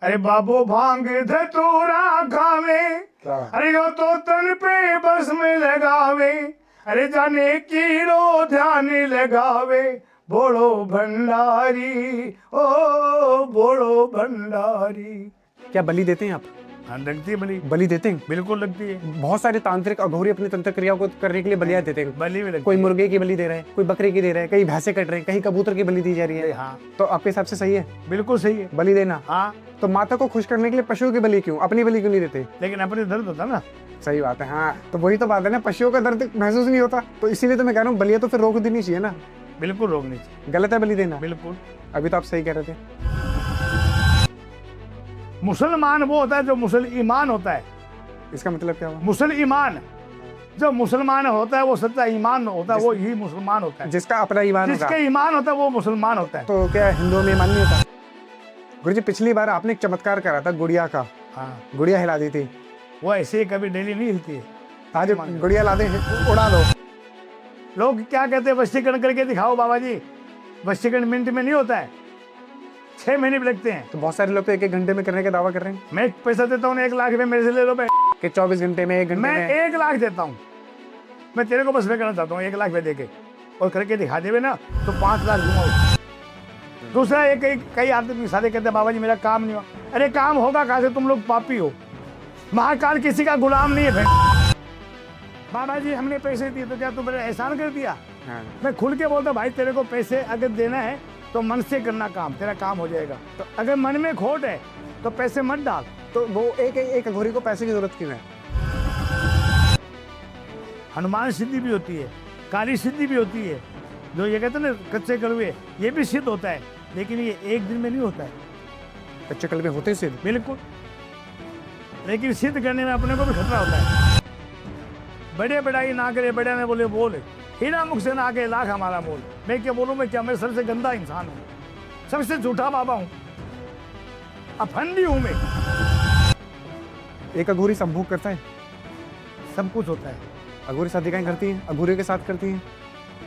अरे बाबू भांग धतूरा खावे, अरे यो तो तन पे बस में लगावे, अरे जाने कीरो ध्यान लगावे, भोलो भंडारी ओ भोलो भंडारी। क्या बलि देते हैं आप? हाँ लगती है बलि। बलि देते हैं? बिल्कुल लगती है। बहुत सारे तांत्रिक अघोरी अपनी तंत्र क्रियाओं को करने के लिए बलियां देते हैं। बलि भी लगती कोई है। मुर्गे की बलि दे रहे हैं, कोई बकरे की दे रहे हैं, कहीं भैंसे कट रहे हैं, कहीं कबूतर की बलि दी जा रही है। हाँ तो आपके हिसाब से सही है बिल्कुल सही है बलि देना? हाँ, तो माता को खुश करने के लिए पशुओं की बलि क्यों, अपनी बलि क्यों नहीं देते? लेकिन अपने दर्द होता ना। सही बात है। हाँ तो वही तो बात है ना, पशुओं का दर्द महसूस नहीं होता, तो इसीलिए तो मैं कह रहा हूँ बलियां तो फिर रोक देनी चाहिए ना। बिल्कुल रोकनी चाहिए। गलत है बलि देना? बिल्कुल। अभी तो आप सही कह रहे थे। मुसलमान वो होता है जो मुसलमान होता है। इसका मतलब क्या हुआ? मुसलमान जो मुसलमान होता है वो सच्चा ईमान होता है, वो ही मुसलमान होता है। जिसका अपना ईमान होगा। जिसके ईमान होता है वो मुसलमान होता है। तो क्या हिंदुओं में ईमान नहीं होता? गुरुजी पिछली बार आपने एक चमत्कार करा था गुड़िया का। हाँ गुड़िया हिला दी थी। वो ऐसे ही कभी डेली नहीं हिलती है। आज गुड़िया ला दे, उड़ा दो। लोग क्या कहते हैं वशीकरण करके दिखाओ बाबा जी। वशीकरण मिनट में नहीं होता है, 6 महीने भी लगते हैं। तो बहुत सारे लोग तो 1-1 घंटे में करने का दावा कर रहे हैं। मैं पैसा देता हूँ 1 लाख रुपए, मेरे से ले लो। कि 24 घंटे में, 1 घंटे मैं में। 1 लाख देता हूँ। मैं तेरे को बस में करना चाहता हूँ 1 लाख रुपए दे के, और करके दिखा देवे ना तो 5 लाख दूंगा। दूसरा एक कई आदमी सारे कहते हैं बाबा जी मेरा काम नहीं हुआ। अरे काम होगा कहाँ से, तुम लोग पापी हो। महाकाल किसी का गुलाम नहीं है भाई। बाबा जी हमने पैसे दिए तो क्या तुमने एहसान कर दिया? हाँ। मैं खुल के बोलता भाई तेरे को पैसे अगर देना है तो मन से करना काम, तेरा काम हो जाएगा। तो अगर मन में खोट है तो पैसे मत डाल। तो वो एक अघोरी को पैसे की जरूरत क्यों है? हनुमान सिद्धि भी होती है, काली सिद्धि भी होती है। जो ये कहते हैं ना कच्चे कड़वे, ये भी सिद्ध होता है, लेकिन ये एक दिन में नहीं होता है। कच्चे कलबे होते सिद्ध? बिल्कुल, लेकिन सिद्ध करने में अपने को भी खतरा होता है। बड़े बड़ाई ना करे, बड़े ने बोले बोल, हीरा मुख से ना के लाख हमारा मोल। मैं क्या बोलूँ, मैं क्या, मैं सबसे गंदा इंसान हूँ, सबसे झूठा बाबा हूँ, अफंडी हूँ मैं। एक अघोरी संभोग करता है? सब कुछ होता है। अघोरी साधिकाएं करती हैं, अघोरी के साथ करती हैं?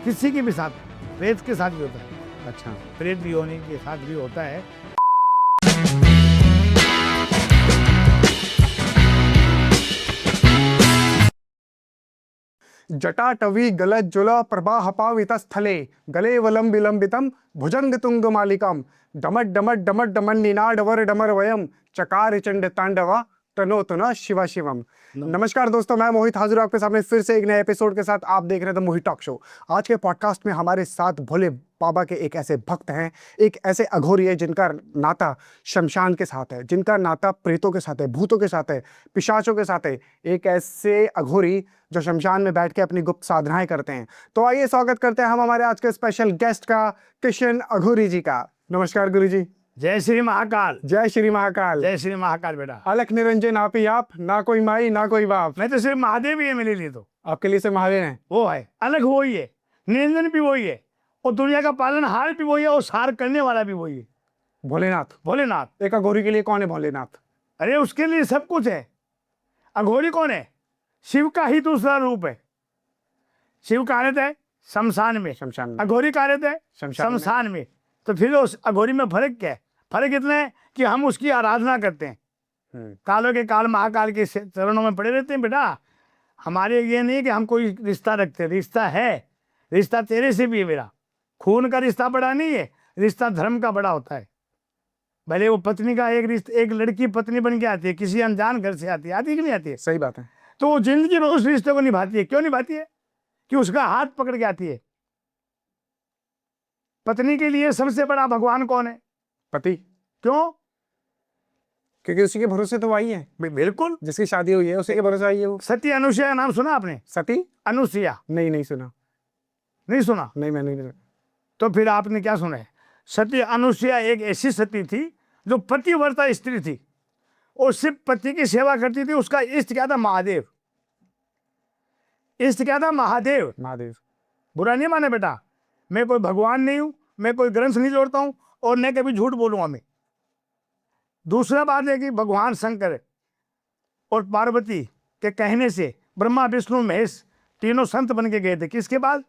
किसी के भी साथ, प्रेत के साथ भी होता है। अच्छा। प्रेत भी होने के साथ भी होता है। जटाटवी गलज्जुल प्रवाहपावित स्थले गले वलम विलंबितम भुजंग तुंग मालिकम डमट डमट डमट डमन निनाडवर डमर वयम चकार चंड तांडवा तनोतना शिवा शिवम। नमस्कार दोस्तों, मैं मोहित हाजिर हूं आपके सामने फिर से एक नए एपिसोड के साथ। आप देख रहे थे मोहित टॉक शो। आज के पॉडकास्ट में हमारे साथ भोले बाबा के एक ऐसे भक्त हैं, एक ऐसे अघोरी है जिनका नाता शमशान के साथ है, जिनका नाता प्रेतों के साथ है, भूतों के साथ है, पिशाचों के साथ है। एक ऐसे अघोरी जो शमशान में बैठ के अपनी गुप्त साधनाएं करते हैं। तो आइए स्वागत करते हैं हम हमारे आज के स्पेशल गेस्ट का, किशन अघोरी जी का। नमस्कार गुरु जी। जय श्री महाकाल। जय श्री महाकाल। जय श्री महाकाल बेटा। अलख निरंजन आप ही आप, ना कोई माई ना कोई बाप। मैं तो सिर्फ महादेव ही है मेरे लिए, तो आपके लिए से महादेव हैं। वो है, अलग वही है, निरंजन भी वही है, और दुनिया का पालनहार भी वही है, और सार करने वाला भी वही है, भोलेनाथ। भोलेनाथ। एक अघोरी के लिए कौन है भोलेनाथ? अरे उसके लिए सब कुछ है। अघोरी कौन है? शिव का ही दूसरा रूप है। शिव कहाँ रहता है? शमशान में। शमशान में। अघोरी कहाँ रहता है? शमशान में। तो फिर उस अघोरी में फर्क क्या है? फर्क इतना है कि हम उसकी आराधना करते हैं, कालों के काल महाकाल के चरणों में पड़े रहते हैं बेटा। हमारे ये नहीं कि हम कोई रिश्ता रखते, रिश्ता है, रिश्ता तेरे से भी है मेरा। खून का रिश्ता बड़ा नहीं है, रिश्ता धर्म का बड़ा होता है। भले वो पत्नी का एक रिश्ता, एक लड़की पत्नी बन के आती है, किसी अनजान घर से आती है कि नहीं आती है? सही बात है। तो वो जिंदगी में उस रिश्ते को निभाती है। क्यों निभाती है? कि उसका हाथ पकड़ के आती है। पत्नी के लिए सबसे बड़ा भगवान कौन है? पति। क्यों? क्योंकि उसी के भरोसे तो आई है। बिल्कुल, जिसकी शादी हुई है उसी के भरोसे आई है वो। सती अनुसुईया का नाम सुना आपने? सती अनुसुईया? नहीं सुना। नहीं सुना? नहीं, मैंने नहीं सुना। तो फिर आपने क्या सुना है? सती अनुसुईया एक ऐसी सती थी जो पतिव्रता स्त्री थी, और सिर्फ पति की सेवा करती थी। उसका इष्ट क्या था? महादेव। इष्ट क्या था? महादेव। महादेव। बुरा नहीं माने बेटा, मैं कोई भगवान नहीं हूं, मैं कोई ग्रंथ नहीं जोड़ता हूं, और न कभी झूठ बोलूंगा मैं। दूसरा बात है कि भगवान शंकर और पार्वती के कहने से ब्रह्मा विष्णु महेश तीनों संत बन के गए थे। किसके पास?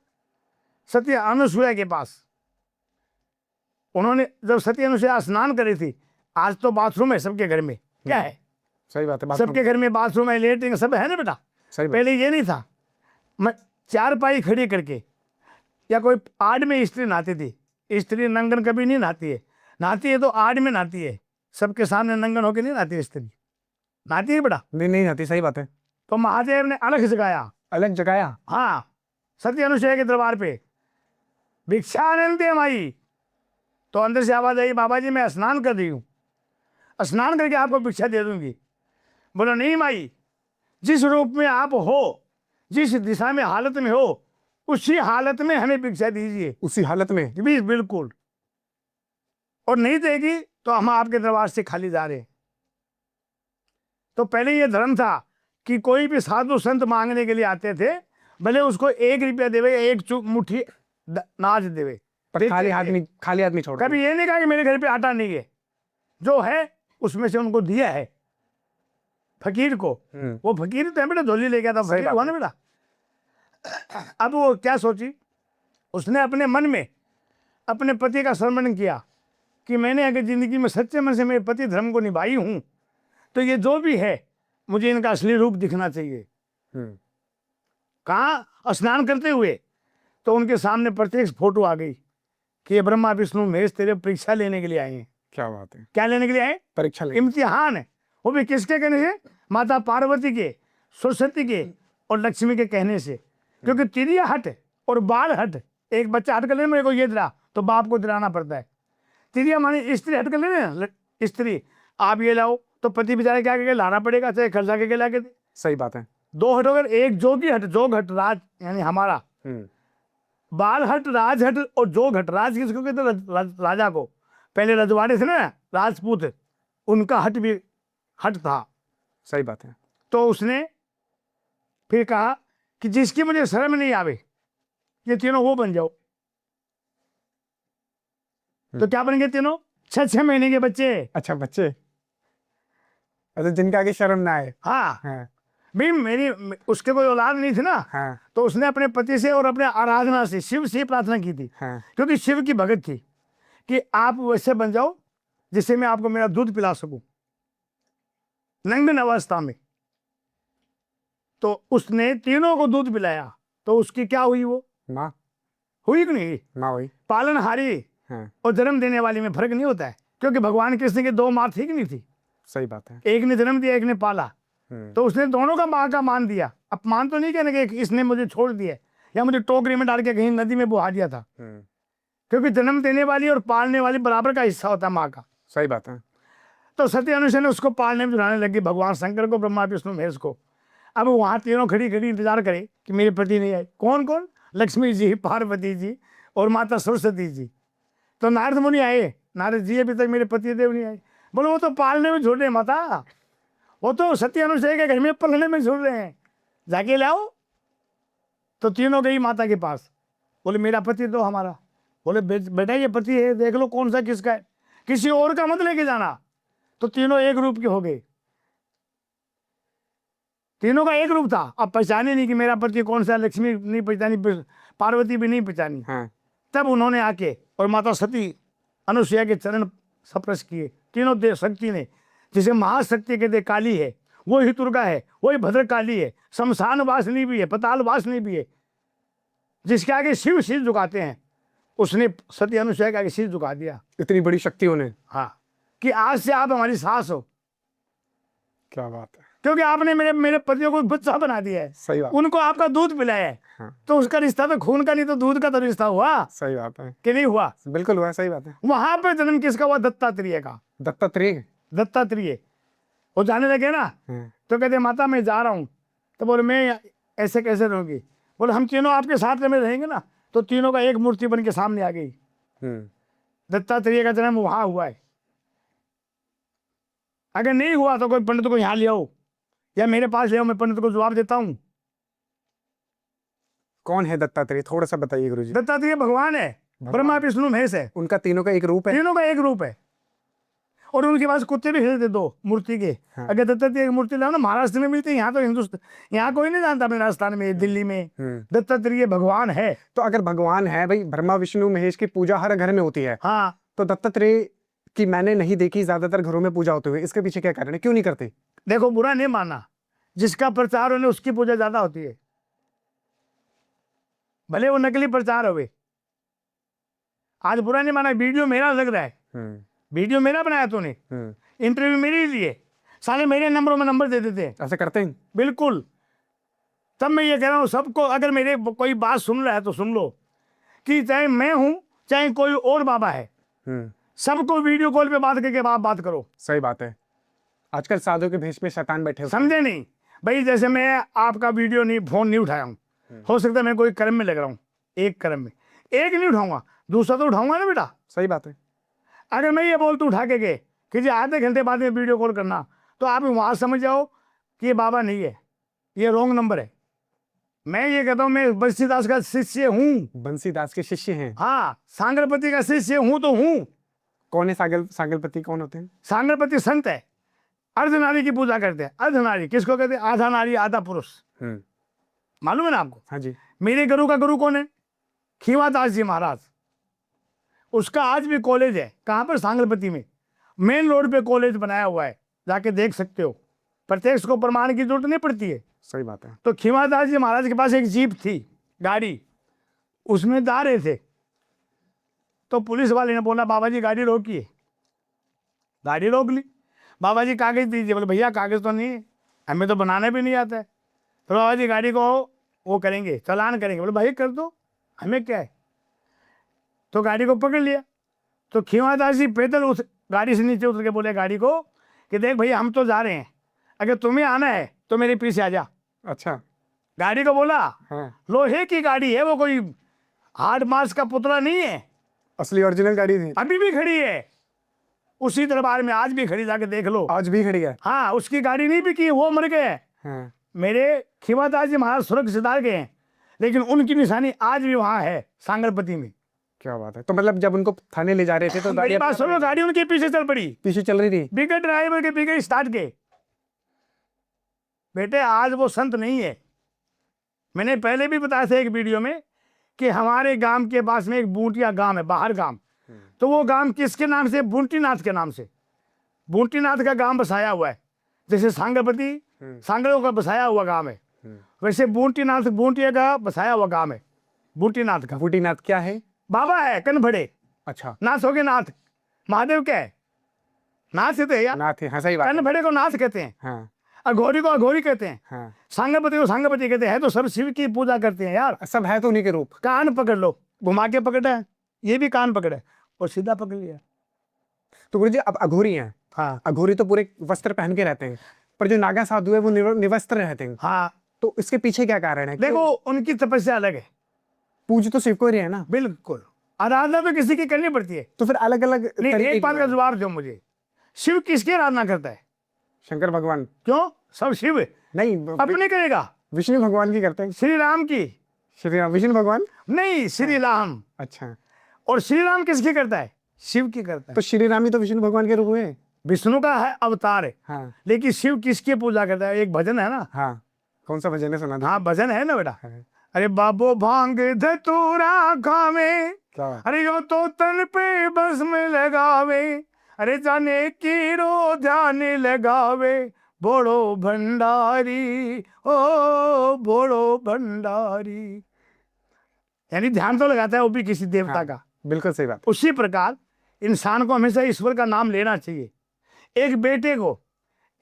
सती अनुसुईया के पास। उन्होंने जब सती अनुसुईया स्नान करी थी, आज तो बाथरूम है सबके घर में, क्या है, सही बात है। सबके घर में बाथरूम है, लेटरिन सब है ना बेटा। सही बात। पहले ये नहीं था। मैं चारपाई खड़ी करके या कोई आड़ में स्त्री नहाती थी। स्त्री नंगन कभी नहीं नहाती है, नहाती है तो आड़ में नहाती है, सबके सामने नंगन होकर नहीं नहाती स्त्री, नहाती है बेटा। नहीं आती, सही बात है। तो महादेव ने अलग जगाया, अलग जगाया। हाँ, सत्य अनुसुईया के दरबार पे, भिक्षा अनंते माई। तो अंदर से आवाज आई, बाबा जी मैं स्नान कर रही हूँ, स्नान करके आपको भिक्षा दे दूंगी। बोला नहीं माई, जिस रूप में आप हो, जिस दिशा में हालत में हो, उसी हालत में हमें भिक्षा दीजिए। उसी हालत में? जी बिल्कुल। और नहीं देगी तो हम आपके दरबार से खाली जा रहे हैं। तो पहले ये धर्म था कि कोई भी साधु संत मांगने के लिए आते थे, भले उसको 1 रुपया देवे, एक मुट्ठी नाज देवे, पर खाली आदमी छोड़। कभी ये नहीं कहा कि मेरे घर पे आटा नहीं है, जो है उसमें से उनको दिया है फकीर को। वो फकीर तो है बेटा, झोली ले गया था, फकीर हुआ ना बेटा। अब वो क्या सोची, उसने अपने मन में अपने पति का स्मरण किया कि मैंने अगर जिंदगी में सच्चे मन से मेरे पति धर्म को निभाई हूं, तो ये जो भी है मुझे इनका असली रूप दिखना चाहिए। कहाँ? स्नान करते हुए। तो उनके सामने प्रत्यक्ष फोटो आ गई कि ये ब्रह्मा विष्णु महेश तेरे परीक्षा लेने के लिए आए हैं। क्या बात है? क्या लेने के लिए आए? परीक्षा लेने। इम्तिहान है। वो भी किसके कहने से? माता पार्वती के, सरस्वती के और लक्ष्मी के कहने से। क्योंकि तिरिया हट और बाल हट, एक बच्चा हट कर ले, मेरे को ये दिला, तो बाप को दिलाना पड़ता है। तिरिया माने स्त्री हट कर ले, स्त्री आप ये लाओ, तो पति बेचारे क्या करके लाना पड़ेगा, चाहे खर्चा के ला के दे। सही बात है। 2 हट हो गए, एक जोगी हट, जोग हट राज यानी हमारा, बाल हट राज हट, और जोग हट राज किसको कहते? राजा को। पहले रजवाड़े थे ना राजपूत, उनका हट भी हट था। सही बात है। तो उसने फिर कहा कि जिसकी मुझे शर्म नहीं आवे, ये तीनों वो बन जाओ। तो क्या बन गए तीनों? 6 महीने के बच्चे। अच्छा, बच्चे, अच्छा, जिनके आगे शर्म ना आए। हाँ, हाँ। भाई मेरी उसके कोई औलाद नहीं थी ना। हाँ। तो उसने अपने पति से और अपने आराधना से शिव से प्रार्थना की थी। हाँ। क्योंकि शिव की भगत थी कि आप वैसे बन जाओ जिससे मैं आपको मेरा दूध पिला सकूं नंगन अवस्था में। तो उसने तीनों को दूध पिलाया, तो उसकी क्या हुई? वो माँ हुई कि नहीं? माँ हुई। पालनहारी हाँ। और जन्म देने वाली में फर्क नहीं होता है, क्योंकि भगवान कृष्ण की 2 माँ थी कि नहीं थी? सही बात है। एक ने जन्म दिया, एक ने पाला। तो उसने दोनों का माँ का मान दिया। अपमान तो नहीं कहने कि इसने मुझे छोड़ दिया या मुझे टोकरी में डाल के कहीं नदी में बहा दिया था, क्योंकि जन्म देने वाली और पालने वाली बराबर का हिस्सा होता है माँ का। सही बात है। तो सत्य अनुसुईया ने उसको पालने में जुड़ाने लगी, भगवान शंकर को, ब्रह्मा विष्णु महेश को। अब वहाँ तीनों खड़ी खड़ी इंतजार करे कि मेरे पति नहीं आए। कौन कौन? लक्ष्मी जी, पार्वती जी और माता सरस्वती जी। तो नारद मुनि आए, नारद जी अभी तक मेरे पति देव नहीं आए। बोलो वो तो पालने में झूठ रहे माता, वो तो सत्य अनुसुईया के घर में पलने में झूठ रहे हैं, जाके लाओ। तो तीनों गई माता के पास, बोले मेरा पति दो हमारा। बोले बेटा ये पति है, देख लो कौन सा किसका है, किसी और का मत लेके जाना। तो तीनों एक रूप के हो गए, तीनों का एक रूप था। अब पहचाने नहीं कि मेरा पति कौन सा, लक्ष्मी नहीं पहचानी, पार्वती भी नहीं पहचानी। हाँ। तब उन्होंने आके और माता सती अनुसुईया के चरण स्पर्श किए। तीनों देव शक्ति ने, जिसे महाशक्ति कहते, काली है, वो ही दुर्गा है, वही भद्रकाली है, शमशान वासिनी भी है, पताल वासिनी भी है, जिसके आगे शिव शीश झुकाते हैं, उसने सती अनुसुईया के आगे शीश झुका दिया। इतनी बड़ी शक्ति उन्हें। हाँ, कि आज से आप हमारी सास हो। क्या बात है। क्योंकि आपने मेरे पतियों को बच्चा बना दिया है। सही बात। उनको आपका दूध पिलाया है। हाँ। तो उसका रिश्ता तो खून का नहीं तो दूध का तो रिश्ता हुआ। सही बात है कि नहीं हुआ? बिल्कुल हुआ। सही बात है। वहां पे जन्म किसका हुआ? दत्तात्रेय का। दत्तात्रेय वो जाने लगे ना। तो कहते माता मैं जा रहा हूँ। तो बोले मैं ऐसे कैसे रहूंगी? बोले हम तीनों आपके साथ में रहेंगे ना। तो तीनों का एक मूर्ति बन के सामने आ गई। दत्तात्रेय का जन्म वहां हुआ है। अगर नहीं हुआ तो कोई पंडित को यहाँ ले आओ या मेरे पास ले आओ, मैं पंडित को जवाब देता हूँ। कौन है दत्तात्रेय? थोड़ा सा बताइए गुरुजी। दत्तात्रेय भगवान है, ब्रह्मा विष्णु महेश है। उनका तीनों का एक रूप है। तीनों का एक रूप है। और उनके पास कुत्ते भी खरीदते 2 मूर्ति के। हाँ। अगर दत्तात्रेय की मूर्ति लाओ ना, महाराष्ट्र में मिलती है, यहाँ तो हिंदुस्तान, यहाँ कोई नहीं जानता अपने राजस्थान में, दिल्ली में दत्तात्रेय भगवान है। तो अगर भगवान है भाई, ब्रह्मा विष्णु महेश की पूजा हर घर में होती है। हाँ। तो दत्तात्रेय कि मैंने नहीं देखी ज्यादातर घरों में पूजा होते हुए, इसके पीछे क्या कारण है, क्यों नहीं करते? देखो बुरा नहीं माना, जिसका प्रचार होने उसकी पूजा ज्यादा होती है, भले वो नकली प्रचार होवे। आज बुरा नहीं माना, वीडियो मेरा लग रहा है, वीडियो मेरा बनाया तूने, इंटरव्यू मेरे लिए, साले मेरे नंबरों में नंबर दे देते हैं। ऐसे करते हैं? बिल्कुल। तब मैं ये कह रहा हूँ सबको, अगर मेरे कोई बात सुन रहा है तो सुन लो कि चाहे मैं हूं चाहे कोई और बाबा है, सबको वीडियो कॉल पे बात करके बात करो। सही बात है। आजकल साधु के भेष में शैतान बैठे होते हैं। समझे नहीं भाई? जैसे मैं आपका वीडियो नहीं, फोन नहीं उठाया हूँ, हो सकता है मैं कोई कर्म में लग रहा हूँ, एक कर्म में एक नहीं उठाऊंगा, दूसरा तो उठाऊंगा ना बेटा। सही बात है। अगर मैं ये बोलता उठा के गए कि जी आधे घंटे बाद में वीडियो कॉल करना, तो आप वहां समझ जाओ कि ये बाबा नहीं है, ये रॉन्ग नंबर है। मैं ये कहता हूँ मैं बंसीदास का शिष्य हूँ। बंसीदास के शिष्य हैं? हाँ, सांगरपति का शिष्य हूँ तो हूँ। कौन है सांगरपति, कौन होते हैं? सांगरपति संत है, अर्धनारी की पूजा करते हैं। अर्धनारी किसको कहते हैं? आधा नारी आधा पुरुष। मालूम है ना आपको? हाँ जी। मेरे गुरु का गुरु कौन है? खीवादास जी महाराज। उसका आज भी कॉलेज है। कहाँ पर? सांगरपति में, मेन रोड पे कॉलेज बनाया हुआ है, जाके देख सकते हो। प्रत्यक्ष को प्रमाण की जरूरत नहीं पड़ती है। सही बात है। तो खीवादास जी महाराज के पास एक जीप थी, गाड़ी, उसमें जा रहे थे, तो पुलिस वाले ने बोला बाबा जी गाड़ी रोकिए। गाड़ी रोक ली। बाबा जी कागज दीजिए। बोले भैया कागज तो नहीं है, हमें तो बनाने भी नहीं आता है। तो बाबा जी गाड़ी को वो करेंगे, चालान करेंगे। बोले भाई कर दो, हमें क्या है। तो गाड़ी को पकड़ लिया। तो खीवादास जी पैदल उस गाड़ी से नीचे उतर के बोले गाड़ी को कि देख भैया हम तो जा रहे हैं, अगर तुम्हें आना है तो मेरे पीछे आ जा। अच्छा। गाड़ी को बोला हाँ। लोहे की गाड़ी है, वो कोई हार्ड मास का पुतला नहीं है, असली ओरिजिनल गाड़ी थी। अभी भी खड़ी है उसी दरबार में, आज भी खड़ी, जाके देख लो। आज भी खड़ी है? हाँ, उसकी गाड़ी नहीं बिकी, वो मर गए। हाँ। मेरे खीवादास जी महाराज स्वर्ग सिधार गए हैं, लेकिन उनकी निशानी आज भी वहां है सांगरपति में। क्या बात है। तो मतलब जब उनको थाने ले जा रहे थे तो मेरी बात सुनो, गाड़ी उनके पीछे चल पड़ी, पीछे चल रही थी, बिगड़ ड्राइवर के बिगड़ स्टार्ट के। बेटे आज वो संत नहीं है। मैंने पहले भी बताया था एक वीडियो में कि हमारे गांव के पास में एक बूटिया गांव है, बाहर गांव। तो वो गांव किसके नाम से? बूटीनाथ के नाम से। बूटीनाथ का गांव बसाया हुआ है। जैसे सांगरपति सांगरों का बसाया हुआ गांव है, वैसे बूटीनाथ बूटिया का बसाया हुआ गांव है। बूटीनाथ का। बूटीनाथ क्या है? बाबा है, कनभड़े। अच्छा। नाथ हो गए नाथ। महादेव क्या है? नाथ है तो यार, नाथ है। हाँ सही बात है। कनभड़े को नाथ कहते हैं, हाँ। अघोरी को अघोरी कहते हैं, हाँ। सांगरपति को सांगरपति कहते हैं। तो सब शिव की पूजा करते हैं यार। सब है तो उन्हीं के रूप। कान पकड़ लो, घुमा के पकड़ा है, ये भी कान पकड़ा है और सीधा पकड़ लिया। तो गुरुजी अब अघोरी हैं। हाँ। अघोरी तो पूरे वस्त्र पहन के रहते हैं, पर जो नागा साधु है वो निवस्त्र रहते हैं। हाँ, तो इसके पीछे क्या कारण है? देखो उनकी तपस्या अलग है। पूज तो शिव को ही है ना। बिल्कुल, आराधना तो किसी की करनी पड़ती है। तो फिर अलग अलग एक बात का जवाब दो मुझे, शिव किसकी आराधना करता है? शंकर भगवान। क्यों? सब शिव नहीं, अपने करेगा। विष्णु भगवान की करते हैं। श्री राम की। श्री राम, विष्णु भगवान नहीं, श्री राम। अच्छा। और श्री राम किसकी करता है? शिव की करता है। तो श्री राम ही तो विष्णु भगवान के रूप में, विष्णु का है अवतार है। हाँ। लेकिन शिव किसकी पूजा करता है? एक भजन है ना। हाँ। कौन सा भजन है, सुना था? हाँ, भजन है ना बेटा। हाँ। अरे बाबो भांग धतूरा खावे, क्या? अरे यो तो तन पे बस में लगावे, अरे जाने की रो ध्यान लगावे, बोड़ो भंडारी ओ बोड़ो भंडारी। यानी ध्यान तो लगाता है वो भी किसी देवता हाँ, का। बिल्कुल सही बात। उसी प्रकार इंसान को हमेशा ईश्वर का नाम लेना चाहिए। एक बेटे को,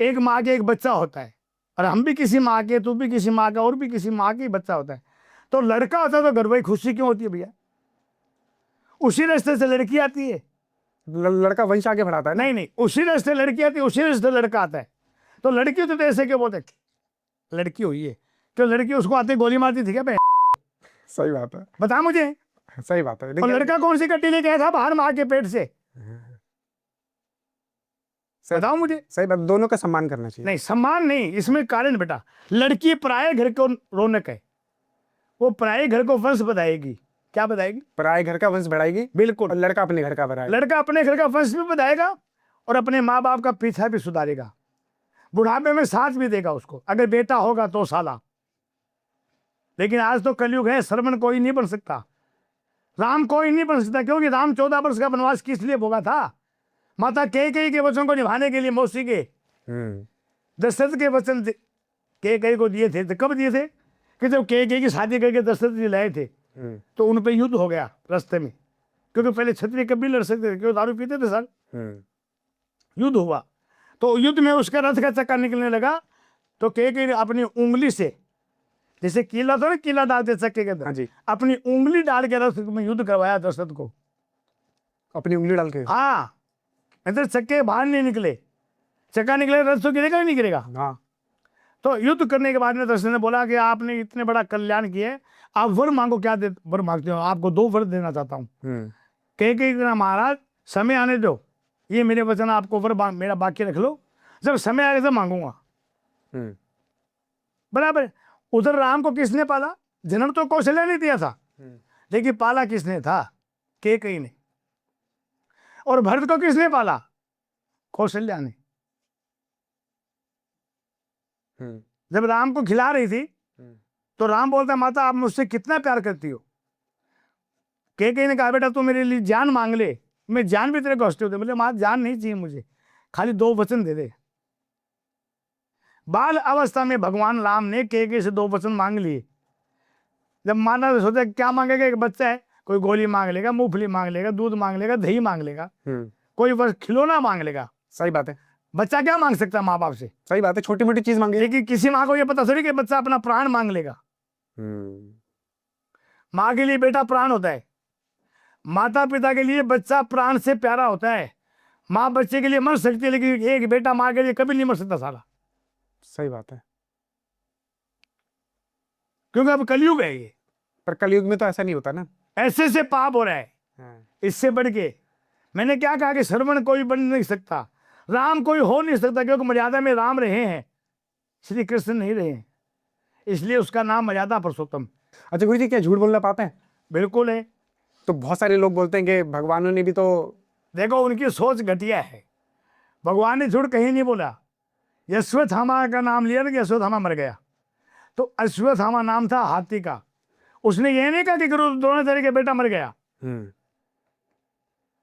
एक माँ के एक बच्चा होता है, और हम भी किसी माँ के, तू भी किसी माँ का, और भी किसी माँ के बच्चा होता है। तो लड़का होता है तो घर भाई खुशी क्यों होती है भैया? उसी रास्ते से लड़की आती है। लड़का वंश आगे बढ़ाता है ना? नहीं, उसी रास्ते लड़की आती है, उसी रास्ते लड़का आता है। तो लड़की तो ऐसे क्यों बोलते? लड़की हुई है तो लड़की उसको आते गोली मारती थी क्या? सही बात है। बता मुझे। सही बात है। और लड़का कौन सी कट्टी लेके आया था बाहर माँ के पेट से? बताओ मुझे। सही बात, दोनों का सम्मान करना चाहिए। नहीं, सम्मान नहीं, इसमें कारण बेटा, लड़की पराये घर को रौनक है, वो पराये घर को वंश बताएगी। क्या बताएगी? पराये घर का वंश बढ़ाएगी। बिल्कुल। और लड़का अपने घर का बढ़ाएगा। लड़का अपने घर का वंश भी बताएगा और अपने माँ बाप का पीछा भी सुधारेगा, बुढ़ापे में साथ भी देगा उसको, अगर बेटा होगा तो साला। लेकिन आज तो कलयुग है, श्रवण कोई नहीं बन सकता, राम कोई नहीं बन सकता, क्योंकि राम 14 वर्ष का वनवास किस लिए भोगा था? माता कैकेयी के वचन को निभाने के लिए मौसी के दशरथ के वचन कैकेयी को दिए थे। तो कब दिए थे कि जब कैकेयी की शादी करके दशरथ जी लाए थे तो उन पे युद्ध हो गया रास्ते में, क्योंकि पहले क्षत्रिय कभी लड़ सकते थे, क्योंकि दारू पीते थे सर। युद्ध हुआ तो युद्ध में उसका रथ का चक्का निकलने लगा, तो कैकेयी ने अपनी उंगली से, जैसे कीला था ना, कीला डालते चक्के के हाँ अंदर, जी। अपनी उंगली डाल के रथ में युद्ध करवाया दशरथ को। अपनी उंगली डाल के? हाँ, मतलब चक्के बाहर नहीं निकले, चक्का निकले रथ तो गिरेगा ही नहीं गिरेगा। हाँ। तो युद्ध करने के बाद में दशरथ ने बोला कि आपने इतने बड़ा कल्याण किया, आप वर मांगो, क्या दे वर मांगते हो? आपको 2 वर देना चाहता हूँ। कैकेयी कहना महाराज समय आने दो, ये मेरे वचन आपको वर मेरा बाकी रख लो, जब समय आएगा तब मांगूंगा। बराबर। उधर राम को किसने पाला? जन्म तो कौशल्या ने दिया था, लेकिन पाला किसने था? कैकेयी ने। और भरत को किसने पाला? कौशल्या ने। जब राम को खिला रही थी तो राम बोलता, माता आप मुझसे कितना प्यार करती हो? कैकेयी ने कहा, बेटा तू मेरे लिए जान मांग ले, मैं जान भी तेरे को हंसते होते। बोले माँ जान नहीं चाहिए मुझे, खाली 2 वचन दे दे। बाल अवस्था में भगवान राम ने कैकेयी से 2 वचन मांग लिए। जब माना सोचा क्या मांगेगा, एक बच्चा है, कोई गोली मांग लेगा, मूंगफली मांग लेगा, दूध मांग लेगा, दही मांग लेगा, कोई बस खिलौना मांग लेगा। सही बात है। बच्चा क्या मांग सकता है माँ बाप से? सही बात है, छोटी मोटी चीज मांगे। लेकिन किसी माँ को ये पता थोड़ी कि बच्चा अपना प्राण मांग लेगा। माँ के लिए बेटा प्राण होता है, माता पिता के लिए बच्चा प्राण से प्यारा होता है। माँ बच्चे के लिए मर सकती है, लेकिन एक बेटा माँ के लिए कभी नहीं मर सकता साला। सही बात है। क्योंकि अब कलयुग है ये। पर कलयुग में तो ऐसा नहीं होता ना। ऐसे से पाप हो रहा है। इससे बढ़ के मैंने क्या कहा कि श्रवण कोई बन नहीं सकता, राम कोई हो नहीं सकता, क्योंकि मर्यादा में राम रहे हैं, श्री कृष्ण नहीं रहे हैं, इसलिए उसका नाम मर्यादा पुरुषोत्तम। अच्छा गुरु जी, क्या झूठ बोलना पाप है? बिल्कुल है। तो बहुत सारे लोग बोलते हैं कि भगवानों ने भी तो, देखो उनकी सोच घटिया है। भगवान ने झूठ कहीं नहीं बोला। अश्वत्थामा का नाम लिया ना कि अश्वत्थामा मर गया, तो अश्वत्थामा नाम था हाथी का। उसने ये नहीं कहा कि द्रोणाचार्य का बेटा मर गया।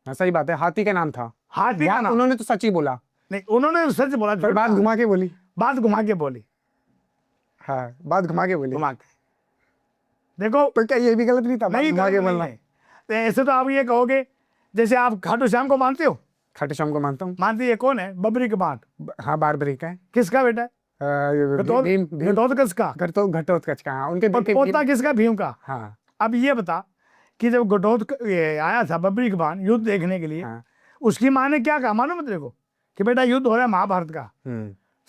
सही बात है, हाथी का नाम था। हाथी का नाम। उन्होंने तो सच ही बोला। नहीं, उन्होंने सच बोला, पर बात घुमा के बोली। बात घुमा के बोली। हाँ, बात घुमा के बोली। घुमा के देखो, तो क्या ये भी गलत नहीं था? नहीं घुमा के बोलना। तो ऐसे तो आप ये कहोगे, जैसे आप खाटू श्याम को मानते हो? खाटू श्याम को मानता हूँ। मानती है? कौन है? बबरी के बांट। हाँ, बारबरी का है। किसका बेटा है? घटोत्कच का। घटोत्कच का। उनके पोता किसका? भीम का। हाँ। अब ये बता कि जब घटोत्कच आया था बबरी के बांट युद्ध देखने के लिए, उसकी माँ ने क्या कहा मालूम है तेरे को? कि बेटा युद्ध हो रहा है महाभारत का,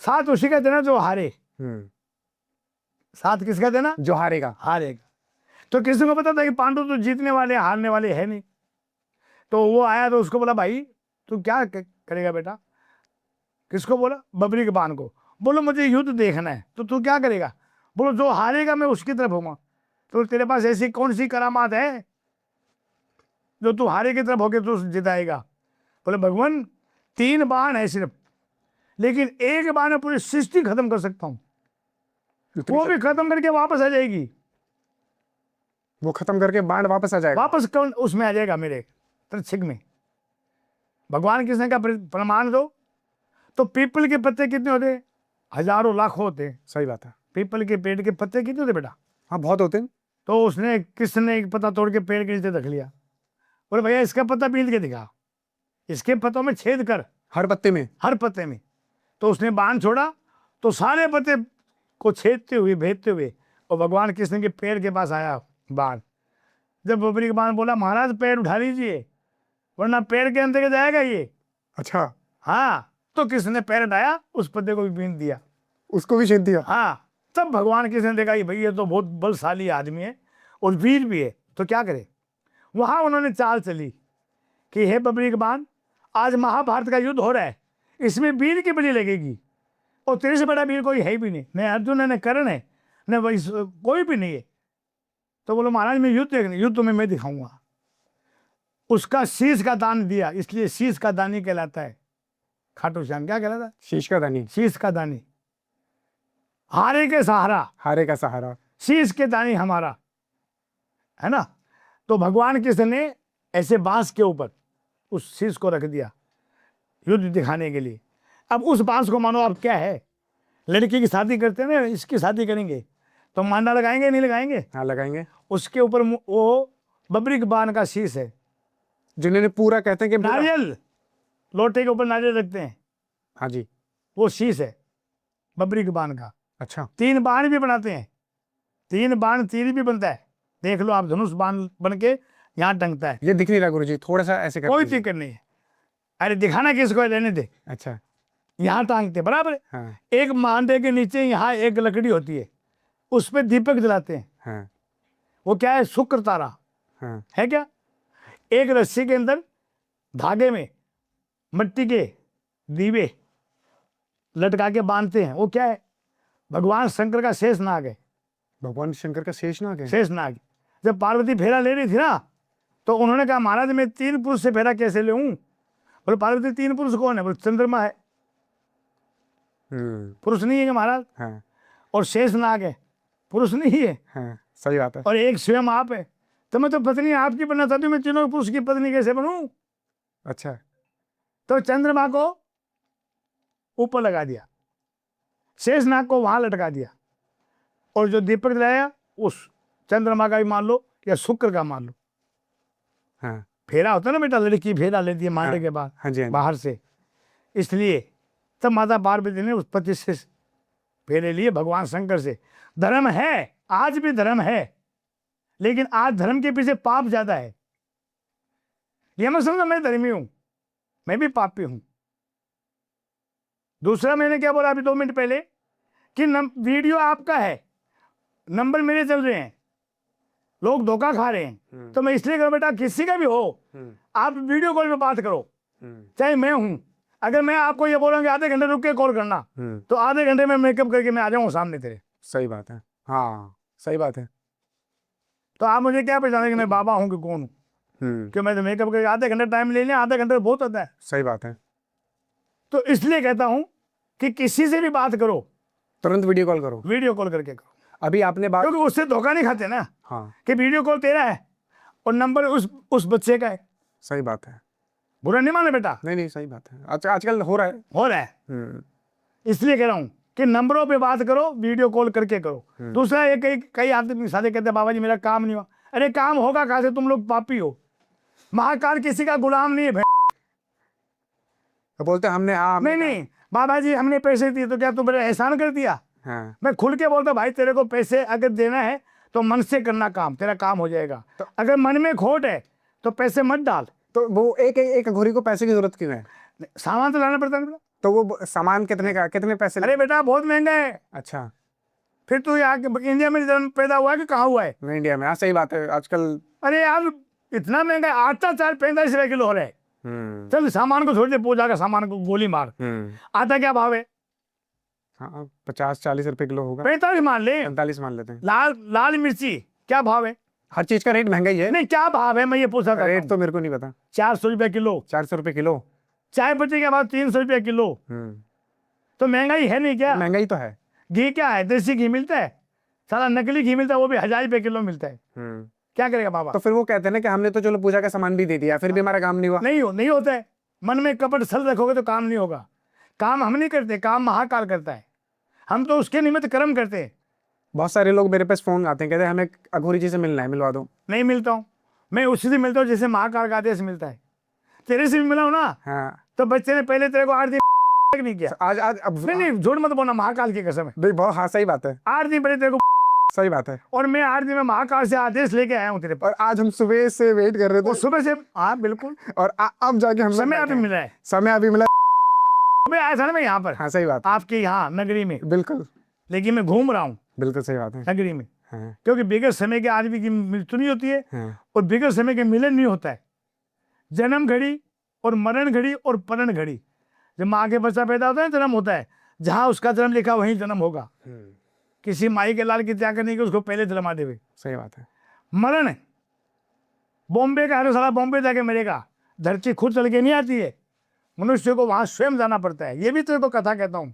साथ उसी का देना जो हारे। साथ किसका देना? जो हारेगा। हारेगा। तो किसी को पता था कि पांडु तो जीतने वाले, हारने वाले है नहीं। तो वो आया तो उसको बोला, भाई तू क्या करेगा बेटा? किसको बोला? बबरी के बाण को। बोलो मुझे युद्ध देखना है। तो तू क्या करेगा? बोलो जो हारेगा मैं उसकी तरफ होगा। तो तेरे पास ऐसी कौन सी करामात है जो तू हारे की तरफ होके तू जिताएगा? बोले भगवान 3 बाण है सिर्फ, लेकिन एक बाण में पूरी सृष्टि खत्म कर सकता हूं। वो भी खत्म करके वापस आ जाएगी। वो खत्म करके बाण वापस आ जाएगा। वापस कौन उसमें आ जाएगा मेरे त्रिछिक में। भगवान कृष्ण का प्रमाण दो। तो पीपल के पत्ते कितने होते? हजारों लाखों होते। सही बात है। पीपल के पेड़ के पत्ते कितने होते बेटा? हाँ, बहुत होते हैं। तो उसने कृष्ण ने एक पत्ता तोड़ के पेड़ के नीचे रख लिया। बोले भैया इसका पत्ता पील के दिखा, इसके पत्तों में छेद कर, हर पत्ते में। हर पत्ते में। तो उसने बाण छोड़ा तो सारे पत्ते को छेदते हुए भेदते हुए और भगवान कृष्ण के पैर के पास आया बाण। जब बबरी के बाण बोला महाराज पैर उठा लीजिए वरना पैर के अंदर जाएगा ये। अच्छा। हाँ, तो कृष्ण ने पैर हटाया, उस पत्ते को भी बीन दिया, उसको भी छेद दिया। हाँ। तब भगवान कृष्ण ने देखा ये भाई ये तो बहुत बलशाली आदमी है और वीर भी है, तो क्या करे। वहां उन्होंने चाल चली कि हे बबरी के बाण, आज महाभारत का युद्ध हो रहा है, इसमें वीर की बलि लगेगी और तेरे से बड़ा वीर कोई है भी नहीं, न अर्जुन है न कर्ण है न वही कोई भी नहीं है। तो बोलो महाराज मैं युद्ध देखने, युद्ध में मैं दिखाऊंगा। उसका शीश का दान दिया, इसलिए शीश का दानी कहलाता है खाटू श्याम। क्या कहलाता है? शीश का दानी। शीश का दानी, हारे के सहारा, हारे का सहारा, शीश के दानी हमारा, है ना। तो भगवान कृष्ण ने ऐसे बांस के ऊपर उस शीश को रख दिया। युद्ध दिखाने के लिए। अब उस बांस को मानो अब क्या है, लड़की की शादी करते हैं ना, इसकी शादी करेंगे तो मांडा लगाएंगे नहीं लगाएंगे? हाँ लगाएंगे। उसके ऊपर वो बबरी के बाण का शीश है, जिन्होंने पूरा कहते हैं कि पूरा- नारियल, लोटे के ऊपर नारियल रखते हैं, हाँ जी। वो शीश है बबरी के बाण का। अच्छा 3 बाण भी बनाते हैं, 3 बाण तीर भी बनता है, देख लो आप, धनुष बाण बन के यहाँ टंगता है। ये दिख नहीं रहा गुरुजी, थोड़ा सा ऐसे कर कोई दीजिए। दिक्कत नहीं है, अरे दिखाना किसको है, रहने दे, अच्छा यहाँ टांगते बराबर है। हाँ एक मांडे के नीचे यहाँ एक लकड़ी होती है, उस पर दीपक जलाते हैं, हाँ वो क्या है, शुक्र तारा हाँ है क्या। एक रस्सी के अंदर धागे में मिट्टी के दीवे लटका के बांधते हैं, वो क्या है, भगवान शंकर का शेष नाग है। भगवान शंकर का शेषनाग है। शेष नाग, जब पार्वती फेरा ले रही थी ना, तो उन्होंने कहा महाराज मैं 3 पुरुष से फेरा कैसे ले लूं? बोले पार्वती 3 पुरुष कौन है? बोले चंद्रमा है, पुरुष नहीं है क्या महाराज? हाँ और शेष नाग है, पुरुष नहीं है, हाँ सही बात है। और एक स्वयं आप है, तो मैं तो पत्नी आपकी बनना चाहती हूँ, मैं तीनों पुरुष की पत्नी कैसे बनूं? अच्छा तो चंद्रमा को ऊपर लगा दिया, शेष नाग को वहां लटका दिया, और जो दीपक जलाया उस चंद्रमा का भी मान लो या शुक्र का मान लो। हाँ फेरा होता है ना बेटा, लड़की फेरा लेती है मांडे के बाद हाँ जी हाँ जी। बाहर से, इसलिए तब माता पार्वती ने उस पति से फेरे लिए भगवान शंकर से। धर्म है, आज भी धर्म है, लेकिन आज धर्म के पीछे पाप ज्यादा है। ये मत समझो मैं धर्मी हूं, मैं भी पापी हूं। दूसरा मैंने क्या बोला अभी 2 मिनट पहले कि वीडियो आपका है, नंबर मेरे चल रहे हैं, लोग धोखा खा रहे हैं, तो मैं इसलिए करूं बेटा, किसी का भी हो आप वीडियो कॉल में बात करो, चाहे मैं हूं। अगर मैं आपको ये बोलूंगा आधे घंटे रुक के कॉल करना, तो आधे घंटे में मेकअप करके मैं आ जाऊंगा सामने तेरे। सही बात है। हाँ सही बात है। तो आप मुझे क्या पहचाने कि मैं बाबा हूं कि कौन हूं? कि मैं तो मेकअप करके आधे घंटे टाइम ले लिया, आधे घंटे बहुत होता है। सही बात है। तो इसलिए कहता हूं कि किसी से भी बात करो, तुरंत वीडियो कॉल करो, वीडियो कॉल करके करो, अभी आपने बात। क्योंकि उससे धोखा नहीं खाते ना हाँ कि वीडियो कॉल तेरा है और नंबर उस बच्चे का है। सही बात है। बुरा नहीं माने बेटा, नहीं नहीं सही बात है, आजकल हो रहा है। हो रहा है। इसलिए कह रहा हूं कि नंबरों पे बात करो, वीडियो कॉल करके करो। दूसरा कई आदमी साथी कहते हैं बाबा जी मेरा काम नहीं हुआ। अरे काम होगा कहां से, तुम लोग पापी हो। महाकाल किसी का गुलाम नहीं है। तो बोलते हमने नहीं बाबा जी हमने पैसे दिए तो क्या तुम मेरा एहसान कर दिया? हाँ मैं खुल के बोलता भाई तेरे को पैसे अगर देना है तो मन से करना काम, तेरा काम हो जाएगा। तो अगर मन में खोट है तो पैसे मत डाल। तो वो एक अघोरी को पैसे की जरूरत क्यों है? सामान तो लाना पड़ता है। तो वो सामान कितने का, कितने पैसे? अरे बेटा बहुत महंगा है। अच्छा फिर तू यहाँ इंडिया में जन्म पैदा हुआ है कि कहाँ हुआ है? मैं इंडिया में। हाँ सही बात है आजकल। अरे यार इतना महंगा है, आटा 45 रुपए किलो हो रहा है। चल सामान को छोड़ दे, पूजा का सामान को गोली मार। आटा क्या भाव है? हाँ 50-40 रुपए किलो होगा। 45 मान ले, 45 मान लेते हैं। लाल मिर्ची क्या भाव है? हर चीज का रेट महंगा ही है। नहीं क्या भाव है मैं ये पूछा था। रेट तो मेरे को नहीं पता। 400 रुपए किलो। 400 रुपए किलो। चाय पत्ती के बाद 300 रुपए किलो। तो महंगाई है नहीं क्या? महंगाई तो है। घी क्या है? देसी घी मिलता है, सारा नकली घी मिलता है, वो भी 1000 रुपए किलो मिलता है। क्या करेगा बाबा? तो फिर वो कहते हैं ना कि हमने तो चलो पूजा का सामान भी दे दिया, फिर भी हमारा काम नहीं हुआ। नहीं होता है। मन में कपट छल रखोगे तो काम नहीं होगा। काम हम नहीं करते, काम महाकाल करता है। हम तो उसके निमित्त कर्म करते हैं। बहुत सारे लोग मेरे पास फोन आते हैं, कहते हैं हमें अघोरी जी से मिलना है, मिलवा दो। नहीं मिलता हूँ मैं, उसी से मिलता हूँ जैसे महाकाल का आदेश मिलता है। तेरे से भी मिला हूँ ना। हाँ तो बच्चे ने पहले तेरे को 8 दिन नहीं किया। आज अब नहीं झूठ मत बोलना, महाकाल की कसम है। नहीं बहुत। हाँ सही बात है। 8 दिन पहले तेरे को। सही बात है। और मैं 8 दिन में महाकाल से आदेश लेके आया हूँ तेरे पास। और आज हम सुबह से वेट कर रहे थे। सुबह से। हाँ बिल्कुल। और अब जाके हम समय अभी मिला है। समय अभी मिला। मैं आया था ना मैं यहाँ पर। हाँ सही बात। आपके यहाँ नगरी में। बिल्कुल लेकिन मैं घूम रहा हूँ। बिल्कुल सही बात है। नगरी में। हाँ क्योंकि बिगड़ समय के आदमी की मृत्यु नहीं होती है। हाँ और बिगड़ समय के मिलन नहीं होता है। जन्म घड़ी और मरण घड़ी और परण घड़ी। जब माँ के बच्चा पैदा होता है जन्म होता है, जहाँ उसका जन्म लिखा वहीं जन्म होगा। किसी माई के लाल की त्याग करने की उसको पहले जन्मा देवे। सही बात है। मरण बॉम्बे का है, साला बॉम्बे जाके मरेगा। धरती खुद चल के नहीं आती है, मनुष्य को वहां स्वयं जाना पड़ता है। ये भी तेरे को कथा कहता हूं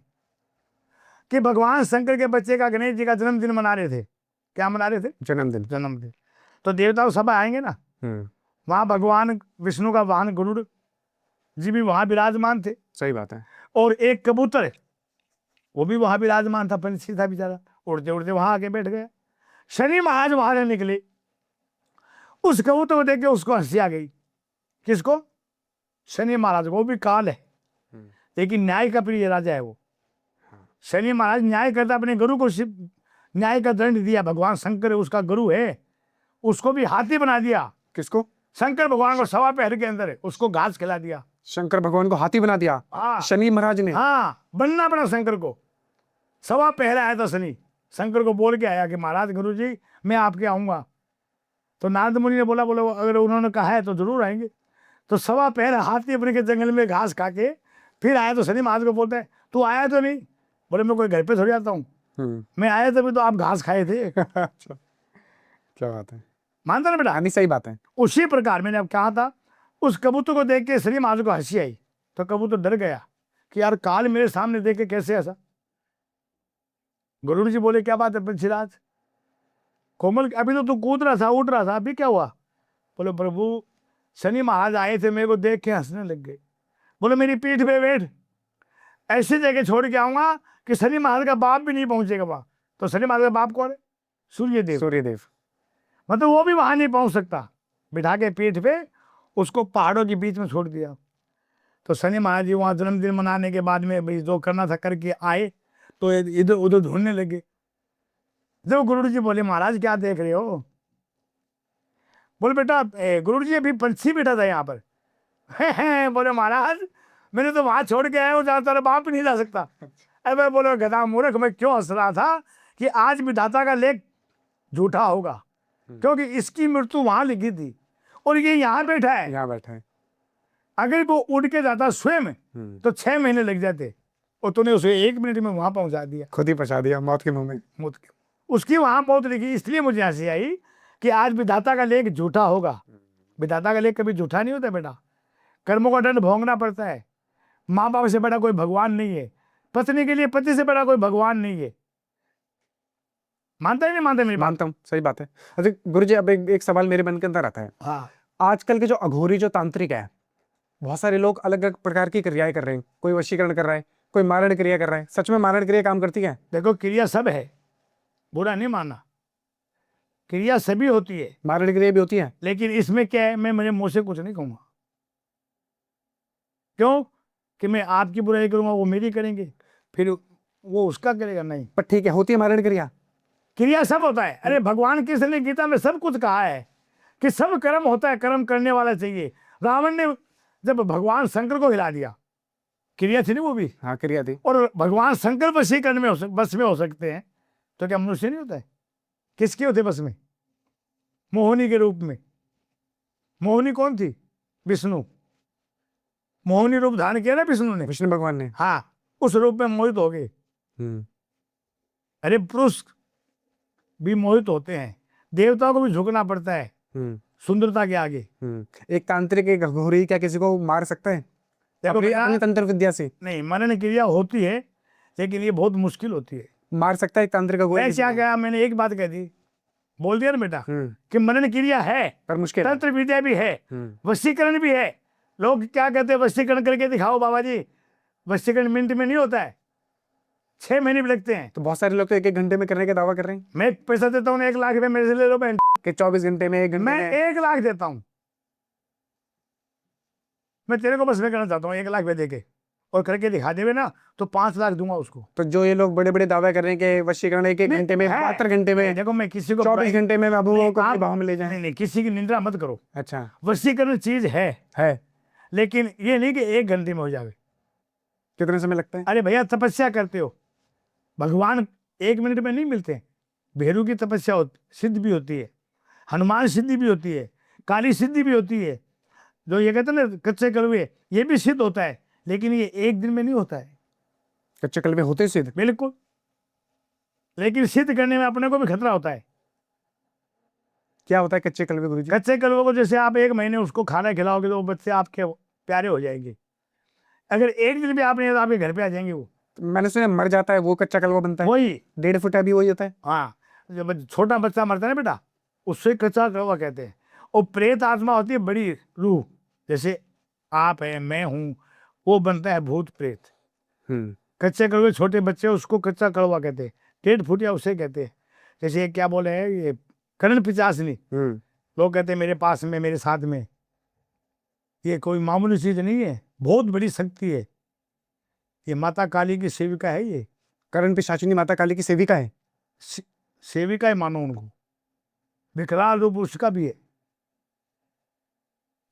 कि भगवान शंकर के बच्चे का गणेश जी का जन्मदिन मना रहे थे। क्या मना रहे थे? जन्मदिन। तो देवता सब आएंगे ना। वहां भगवान विष्णु का वाहन गरुड़ जी भी वहां विराजमान थे, सही बात है। और एक कबूतर वो भी वहां विराजमान था, पंछी था बेचारा, उड़ते उड़ते वहां आके बैठ गया। शनि महाराज वहां से निकले, उस कबूतर को देख के उसको हंसी आ गई। किसको? शनि महाराज को। वो भी काल है, लेकिन न्याय का प्रिय राजा है वो। शनि महाराज न्याय करता, अपने गुरु को न्याय का दंड दिया। भगवान शंकर उसका गुरु है, उसको भी हाथी बना दिया। किसको? शंकर भगवान को सवा पहर के अंदर उसको घास खिला दिया। शंकर भगवान को हाथी बना दिया हाँ, शनि महाराज ने। हाँ, बनना पड़ा शंकर को। सवा पहर आया था शनि, शंकर को बोल के आया कि महाराज गुरु जी मैं आपके आऊंगा। तो नारद मुनि ने बोला, बोलो अगर उन्होंने कहा है तो जरूर आएंगे। तो सवा पहर हाथी अपने के जंगल में घास खा के फिर आया। तो शनि महाराज को बोलता है तू आया तो नहीं? बोले मैं कोई घर पे थोड़ी आता हूँ, मैं आया तभी तो आप घास खाए थे। अच्छा, क्या बात है, मानता ना बेटा? नहीं सही बात है। उसी प्रकार मैंने अब कहा था, उस कबूतर को देख के शनि महाराज को हंसी आई। तो कबूतर डर गया कि यार काल मेरे सामने देख के कैसे ऐसा। गुरु जी बोले क्या बात है पंछीराज, कोमल अभी तो तू कूद रहा था, उठ रहा था, अभी क्या हुआ? बोले प्रभु शनि महाराज आए थे, मेरे को देख के हंसने लग गए। बोले मेरी पीठ पे बैठ, ऐसी जगह छोड़ के आऊंगा कि शनि महाराज का बाप भी नहीं पहुंचेगा वहां। तो शनि महाराज का बाप कौन है? सूर्यदेव। सूर्यदेव, मतलब वो भी वहां नहीं पहुंच सकता। बिठा के पीठ पे उसको पहाड़ों के बीच में छोड़ दिया। तो शनि महाराज जी वहां जन्मदिन मनाने के बाद में भाई जो करना था करके आए, तो इधर उधर ढूंढने लगे। जब गुरु जी बोले महाराज क्या देख रहे हो? बोले बेटा गुरु जी अभी पंछी बैठा था यहाँ पर। है बोले महाराज मैंने तो वहां छोड़ के आया हूँ जहाँ तेरा बाप नहीं जा सकता। अरे बोले गधा मूर्ख, मैं क्यों हंस रहा था कि आज विधाता का लेख झूठा होगा, क्योंकि इसकी मृत्यु वहां लिखी थी और ये यहाँ बैठा है। यहाँ बैठा है। अगर वो उड़ के जाता स्वयं तो 6 महीने लग जाते, और तूने उसे 1 मिनट में वहां पहुंचा दिया। खुद ही पहुंचा दिया मौत के मुंह में। मौत की उसकी वहां मौत लिखी। इसलिए मुझे हंसी आई कि आज विधाता का लेख झूठा होगा। विधाता का लेख कभी झूठा नहीं होता बेटा। कर्मों का दंड भोगना पड़ता है। माँ बाप से बड़ा कोई भगवान नहीं है, पत्नी के लिए पति से बड़ा कोई भगवान नहीं है। मानता है नहीं मानता? मेरी मानता हूँ, सही बात है। अच्छा गुरु जी, अब एक सवाल मेरे मन के अंदर आता है। हाँ, आजकल के जो अघोरी जो तांत्रिक है, बहुत सारे लोग अलग अलग प्रकार की क्रियाएं कर रहे हैं। कोई वशीकरण कर रहा है, कोई मारण क्रिया कर रहा है। सच में मारण क्रिया काम करती है? देखो क्रिया सब है, बुरा नहीं मानना, क्रिया सभी होती है, मारण क्रिया भी होती है। लेकिन इसमें क्या है, मैं मेरे मुंह से कुछ नहीं कहूंगा। क्यों कि मैं आपकी बुराई करूंगा, वो मेरी करेंगे, फिर वो उसका करेगा। नहीं, पर ठीक है, होती है मारण क्रिया। क्रिया सब होता है। अरे भगवान कृष्ण ने गीता में सब कुछ कहा है कि सब कर्म होता है, कर्म करने वाला चाहिए। रावण ने जब भगवान शंकर को हिला दिया, क्रिया थी ना वो भी। हाँ क्रिया थी। और भगवान शंकर वशीकरण में बस में हो सकते हैं, तो क्या मनुष्य नहीं होता है? किसके होते बस में? मोहिनी के रूप में। मोहिनी कौन थी? विष्णु। मोहिनी रूप धारण किया ना विष्णु ने, विष्णु भगवान ने। हाँ, उस रूप में मोहित हो गए। अरे पुरुष भी मोहित होते हैं, देवताओं को भी झुकना पड़ता है सुंदरता के आगे। एक तांत्रिक, एक अघोरी क्या किसी को मार सकता है अपनी तंत्र विद्या से? नहीं, मनन क्रिया होती है, लेकिन ये बहुत मुश्किल होती है। मार सकता है एक तांत्रिक अघोरी? मैं क्या कहा, मैंने एक बात कह दी, बोल दिया ना बेटा, कि मनन क्रिया है पर मुश्किल, तंत्र विद्या भी है, वशीकरण भी है। लोग क्या कहते हैं, वशीकरण करके दिखाओ बाबा जी। वशीकरण मिनट में नहीं होता है, 6 महीने भी लगते हैं। तो बहुत सारे लोग तो 1-1 घंटे में करने का दावा कर रहे हैं। मैं पैसा देता हूँ 1 लाख रुपए, मेरे से ले लो बहन, कि 24 घंटे में, 1 घंटे मैं में। 1 लाख देता हूँ। मैं तेरे को बस में करना चाहता हूँ 1 लाख रुपए देके, और करके दिखा देवे ना तो 5 लाख दूंगा उसको। तो जो ये लोग बड़े बड़े दावे कर रहे हैं कि वशीकरण 1-1 घंटे में, 72 घंटे में, देखो मैं किसी को 24 घंटे में बाबुओं को आप- भाव में ले जाए। नहीं, किसी की निंदा मत करो। अच्छा, वशीकरण चीज है, लेकिन ये नहीं कि 1 घंटे में हो जावे। कितना समय लगता है? अरे भैया तपस्या करते हो, भगवान 1 मिनट में नहीं मिलते। भेरू की तपस्या सिद्ध भी होती है, हनुमान सिद्धि भी होती है, काली सिद्धि भी होती है। जो ये कहते हैं ना कच्चे कलवे, ये भी सिद्ध होता है, लेकिन ये 1 दिन में नहीं होता है। कच्चे कलवे होते सिद्ध? बिल्कुल, लेकिन सिद्ध करने में अपने को भी खतरा होता है। क्या होता है कच्चे कलवे गुरुजी? कच्चे कलवे को जैसे आप 1 महीने उसको खाना खिलाओगे तो वो बच्चे आपके प्यारे हो जाएंगे। अगर 1 दिन भी आपने तो आपके घर पे आ जाएंगे वो। मैंने सुना मर जाता है वो कच्चा कलवा बनता है। वही 1.5 फुट अभी वही होता है। हाँ, जब छोटा बच्चा मरता है ना बेटा, उससे कच्चा कलवा कहते हैं। और प्रेत आत्मा होती है बड़ी रूह, जैसे आप है, मैं हूँ, वो बनता है भूत प्रेत। हम्म कच्चे कड़वे छोटे बच्चे उसको कच्चा कड़वा कहते हैं, टेढ़ फुटिया उसे कहते हैं। जैसे ये क्या बोले हैं, ये करण पिचासनी, हम्म लोग कहते हैं मेरे पास में, मेरे साथ में। ये कोई मामूली चीज नहीं है, बहुत बड़ी शक्ति है। ये माता काली की सेविका है, ये करण पिशाचिनी माता काली की सेविका है। से- सेविका है मानो उनको, विकराल रूप उसका भी है।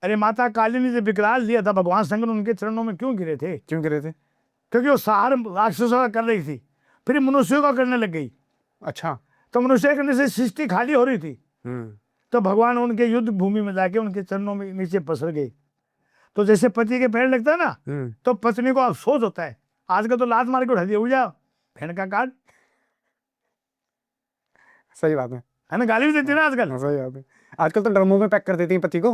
अरे माता काली ने जब विकराल लिया था, भगवान शंकर उनके चरणों में क्यों गिरे थे? क्यों गिरे थे? क्योंकि वो सहार राक्षसों का कर रही थी, फिर मनुष्यों का करने लग गई। अच्छा। तो मनुष्य करने से सृष्टि खाली हो रही थी, हम्म तो भगवान उनके युद्ध भूमि में जाके उनके चरणों में नीचे पसर गई। तो जैसे पति के पैर लगता है ना, तो पत्नी को अफसोस होता है। आजकल तो लात मार के उठा दिया, उठ जाओ फैन का काट, सही बात है ना, गाली भी देती है ना आजकल। हाँ, सही बात है। आजकल तो ड्रमों में पैक कर देती हैं पति को।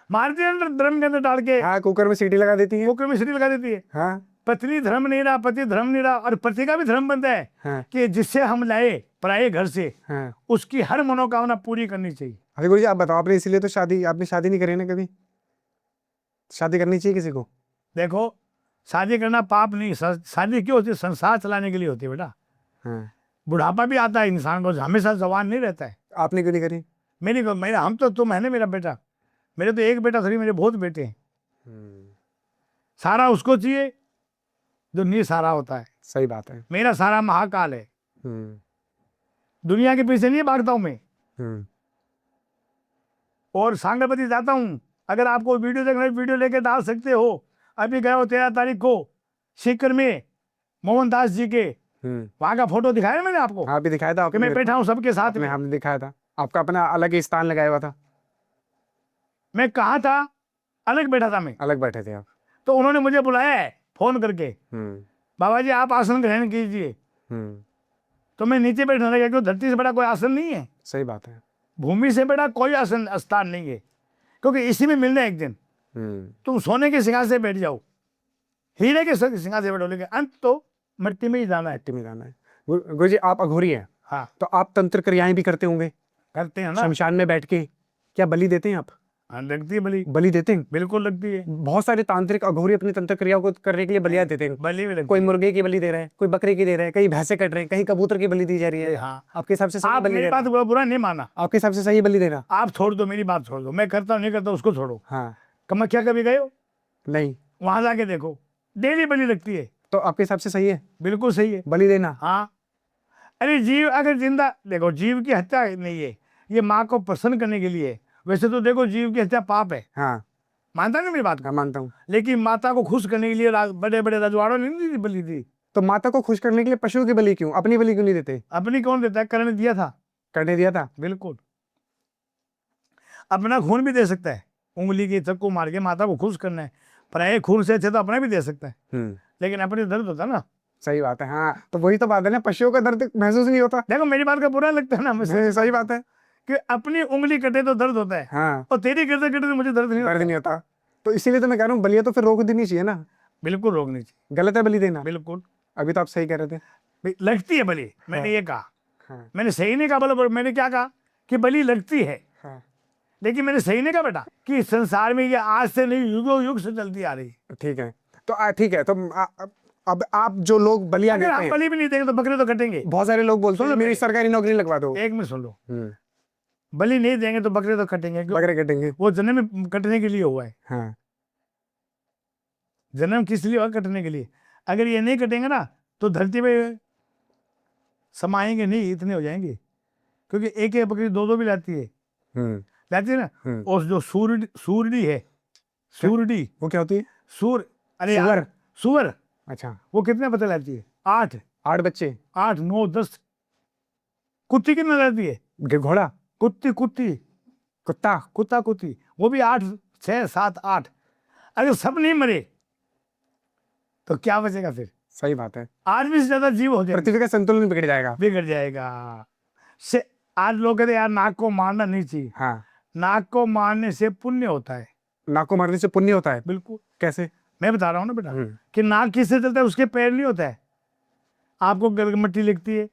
मारती है अंदर ड्रम के अंदर डाल के, हाँ, कुकर में सीटी लगा देती है। कुकर में सीटी लगा देती है। हाँ पत्नी धर्म नहीं रहा, पति धर्म नहीं रहा। और पति का भी धर्म बनता है हाँ कि जिससे हम लाए पराये घर से, हाँ। उसकी हर मनोकामना पूरी करनी चाहिए। अरे गुरु जी आप बताओ, आपने इसीलिए तो आपने शादी नहीं करी ना कभी? शादी करनी चाहिए किसी को? देखो, शादी करना पाप नहीं, शादी क्यों होती है? संसार चलाने के लिए होती है बेटा। हाँ। बुढ़ापा भी आता है इंसान को, हमेशा जवान नहीं रहता है। आपने क्यों नहीं करी? मेरा हम तो तुम है ना मेरा बेटा, मेरे तो एक बेटा थोड़ी, मेरे बहुत बेटे हैं। सारा उसको चाहिए जो निसारा होता है। सही बात है। मेरा सारा महाकाल है, हम्म दुनिया के पीछे नहीं भागता हूं मैं। हम्म और सांगरपति जाता हूँ, अगर आपको वीडियो देखना है वीडियो लेके डाल सकते हो। अभी गए हो 13 तारीख को सीकर में मोहनदास जी के, वहां का फोटो दिखाया ना मैंने आपको, हाँ, भी दिखाया था कि आपने मैं मेरे बैठा हूँ सबके साथ को। में। हमने दिखाया था, आपका अपना अलग ही स्थान लगाया हुआ था। मैं कहा था, अलग बैठा था मैं, अलग बैठे थे आप। तो उन्होंने मुझे बुलाया है फोन करके, हम्म बाबा जी आप आसन ग्रहण कीजिए। हम्म तो मैं नीचे बैठने लगा, क्योंकि धरती से बड़ा कोई आसन नहीं है, सही बात है। भूमि से बड़ा कोई आसन स्थान नहीं है, क्योंकि इसी में मिलना है एक दिन। तुम सोने के सिंहासन से बैठ जाओ, हीरे के सिंहासन से बैठो, लेकिन अंत तो मिट्टी में ही जाना है। मिट्टी में जाना है। गुरु जी आप अघोरी हैं, हाँ, तो आप तंत्र क्रियाएं भी करते होंगे करते हैं ना। शमशान में बैठ के, क्या बलि देते हैं आप? हाँ, लगती है बलि, बलि देते हैं? बिल्कुल लगती है। बहुत सारे तांत्रिक अघोरी अपनी तंत्र क्रियाओं को करने के लिए बलियां देते हैं। बलि भी लगती कोई मुर्गे की बलि दे रहा है, कोई बकरे की दे रहा है, कहीं भैंसे कट रहे हैं, कहीं कबूतर की बलि दी जा रही है। है। हाँ, आपके हिसाब से सही आप बलि मेरी देना? बात बुरा नहीं माना, आपके हिसाब से सही बलि देना? आप छोड़ दो, मेरी बात छोड़ दो, मैं करता हूँ नहीं करता उसको छोड़ो। हाँ। कामाख्या कभी गए हो? नहीं। वहां जाके देखो, डेली बलि लगती है। तो आपके हिसाब से सही है बिल्कुल सही है बलि देना? हाँ। अरे जीव अगर जिंदा, देखो जीव की हत्या नहीं है, ये माँ को प्रसन्न करने के लिए। वैसे तो देखो जीव की हत्या पाप है, हाँ, मानता नहीं मेरी बात को? मैं मानता हूँ। लेकिन माता को खुश करने के लिए बड़े बड़े रजवाड़ों ने नहीं बलि दी। तो माता को खुश करने के लिए पशु की बलि क्यों, अपनी बलि क्यों नहीं देते? अपनी कौन देता है? कर्ण दिया था। करने दिया था। बिल्कुल, अपना खून भी दे सकता है, उंगली की चक्कू मार के माता को खुश करना है। पराये खून से अच्छे तो अपना भी दे सकता है, लेकिन अपनी दर्द होता ना। सही बात है। हाँ, तो वही तो बात है ना, पशुओं का दर्द महसूस नहीं होता। देखो मेरी बात का बुरा लगता है ना मुझे, सही बात है कि अपनी उंगली कटे तो दर्द होता है, हाँ, और तेरी कटे कटे तो मुझे दर्द नहीं होता। दर्द नहीं होता। तो इसीलिए तो मैं कह रहा हूँ बलिया तो फिर रोक देनी चाहिए ना। बिल्कुल रोकनी चाहिए, गलत है बलि देना? बिल्कुल। अभी तो आप सही कह रहे थे। भाई, लगती है बलि, मैंने ये कहा। हाँ मैंने सही नहीं कहा, बोलो मैंने क्या कहा कि बलि लगती है, हाँ, लेकिन मैंने सही नहीं कहा बेटा कि संसार में ये आज से नहीं, युगों युग से चलती आ रही। ठीक है। तो ठीक है, तो अब आप जो लोग बलिया अगर देते आप हैं, बलि भी नहीं देंगे तो बकरे तो कटेंगे। बहुत सारे लोग बोलते हैं सुनो मेरी सरकारी नौकरी लगवा दो। एक मिनट सुन लो, बलि नहीं देंगे तो बकरे तो कटेंगे, क्यों? बकरे कटेंगे। वो जन्म में कटने के लिए हुआ है। हाँ, जन्म किस लिए हुआ? कटने के लिए। अगर ये नहीं कटेंगे ना तो धरती पे समाएंगे नहीं, इतने हो जाएंगे, क्योंकि एक एक बकरी दो दो भी लाती है, लाती है ना। और जो सूरडी है, सूरडी, वो क्या होती है? सूर, अरे सुअर? यार, सुअर, अच्छा, वो कितने बच्चे लाती है? 8 8 बच्चे? 8 9 10। कुत्ती कितने लाती है? घोड़ा? कुत्ती कुत्ती कुत्ता? कुत्ता कुत्ती, वो भी 8 6 7 8। अगर सब नहीं मरे तो क्या बचेगा फिर? सही बात है। आदमी से ज्यादा जीव हो जाए, पृथ्वी का संतुलन बिगड़ जाएगा। बिगड़ जाएगा। से आज लोग कहते हैं यार नाक को मारना नहीं चाहिए। हाँ, नाक को मारने से पुण्य होता है। नाक को मारने से पुण्य होता है? बिल्कुल, कैसे? मैं बता रहा हूँ ना बेटा, कि नाक किससे चलता है? उसके पैर नहीं होता है। आपको गलगमट्टी लिखती है,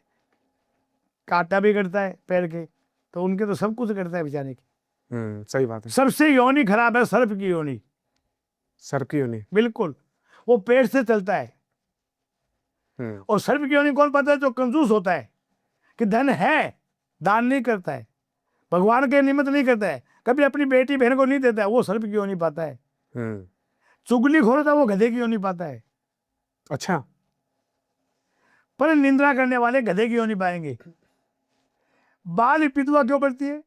कांटा भी कटता है पैर के, तो उनके तो सब कुछ कटता है बेचारे की। सही बात है। सबसे योनि खराब है सर्प की योनि। सर्प की योनि। बिल्कुल, वो पेट से चलता है। और सर्प की योनि कौन पाता है? जो कंजूस होता है, कि धन है, दान नहीं करता है, भगवान के निमित्त नहीं करता है, कभी अपनी बेटी बहन को नहीं देता है, वो सर्प की योनि पाता है। चुगलीखोर होता है, वो गधे की योनि पाता है। अच्छा, पर निंदा करने वाले गधे की योनि पाएंगे। बाल विधवा क्यों पड़ती है?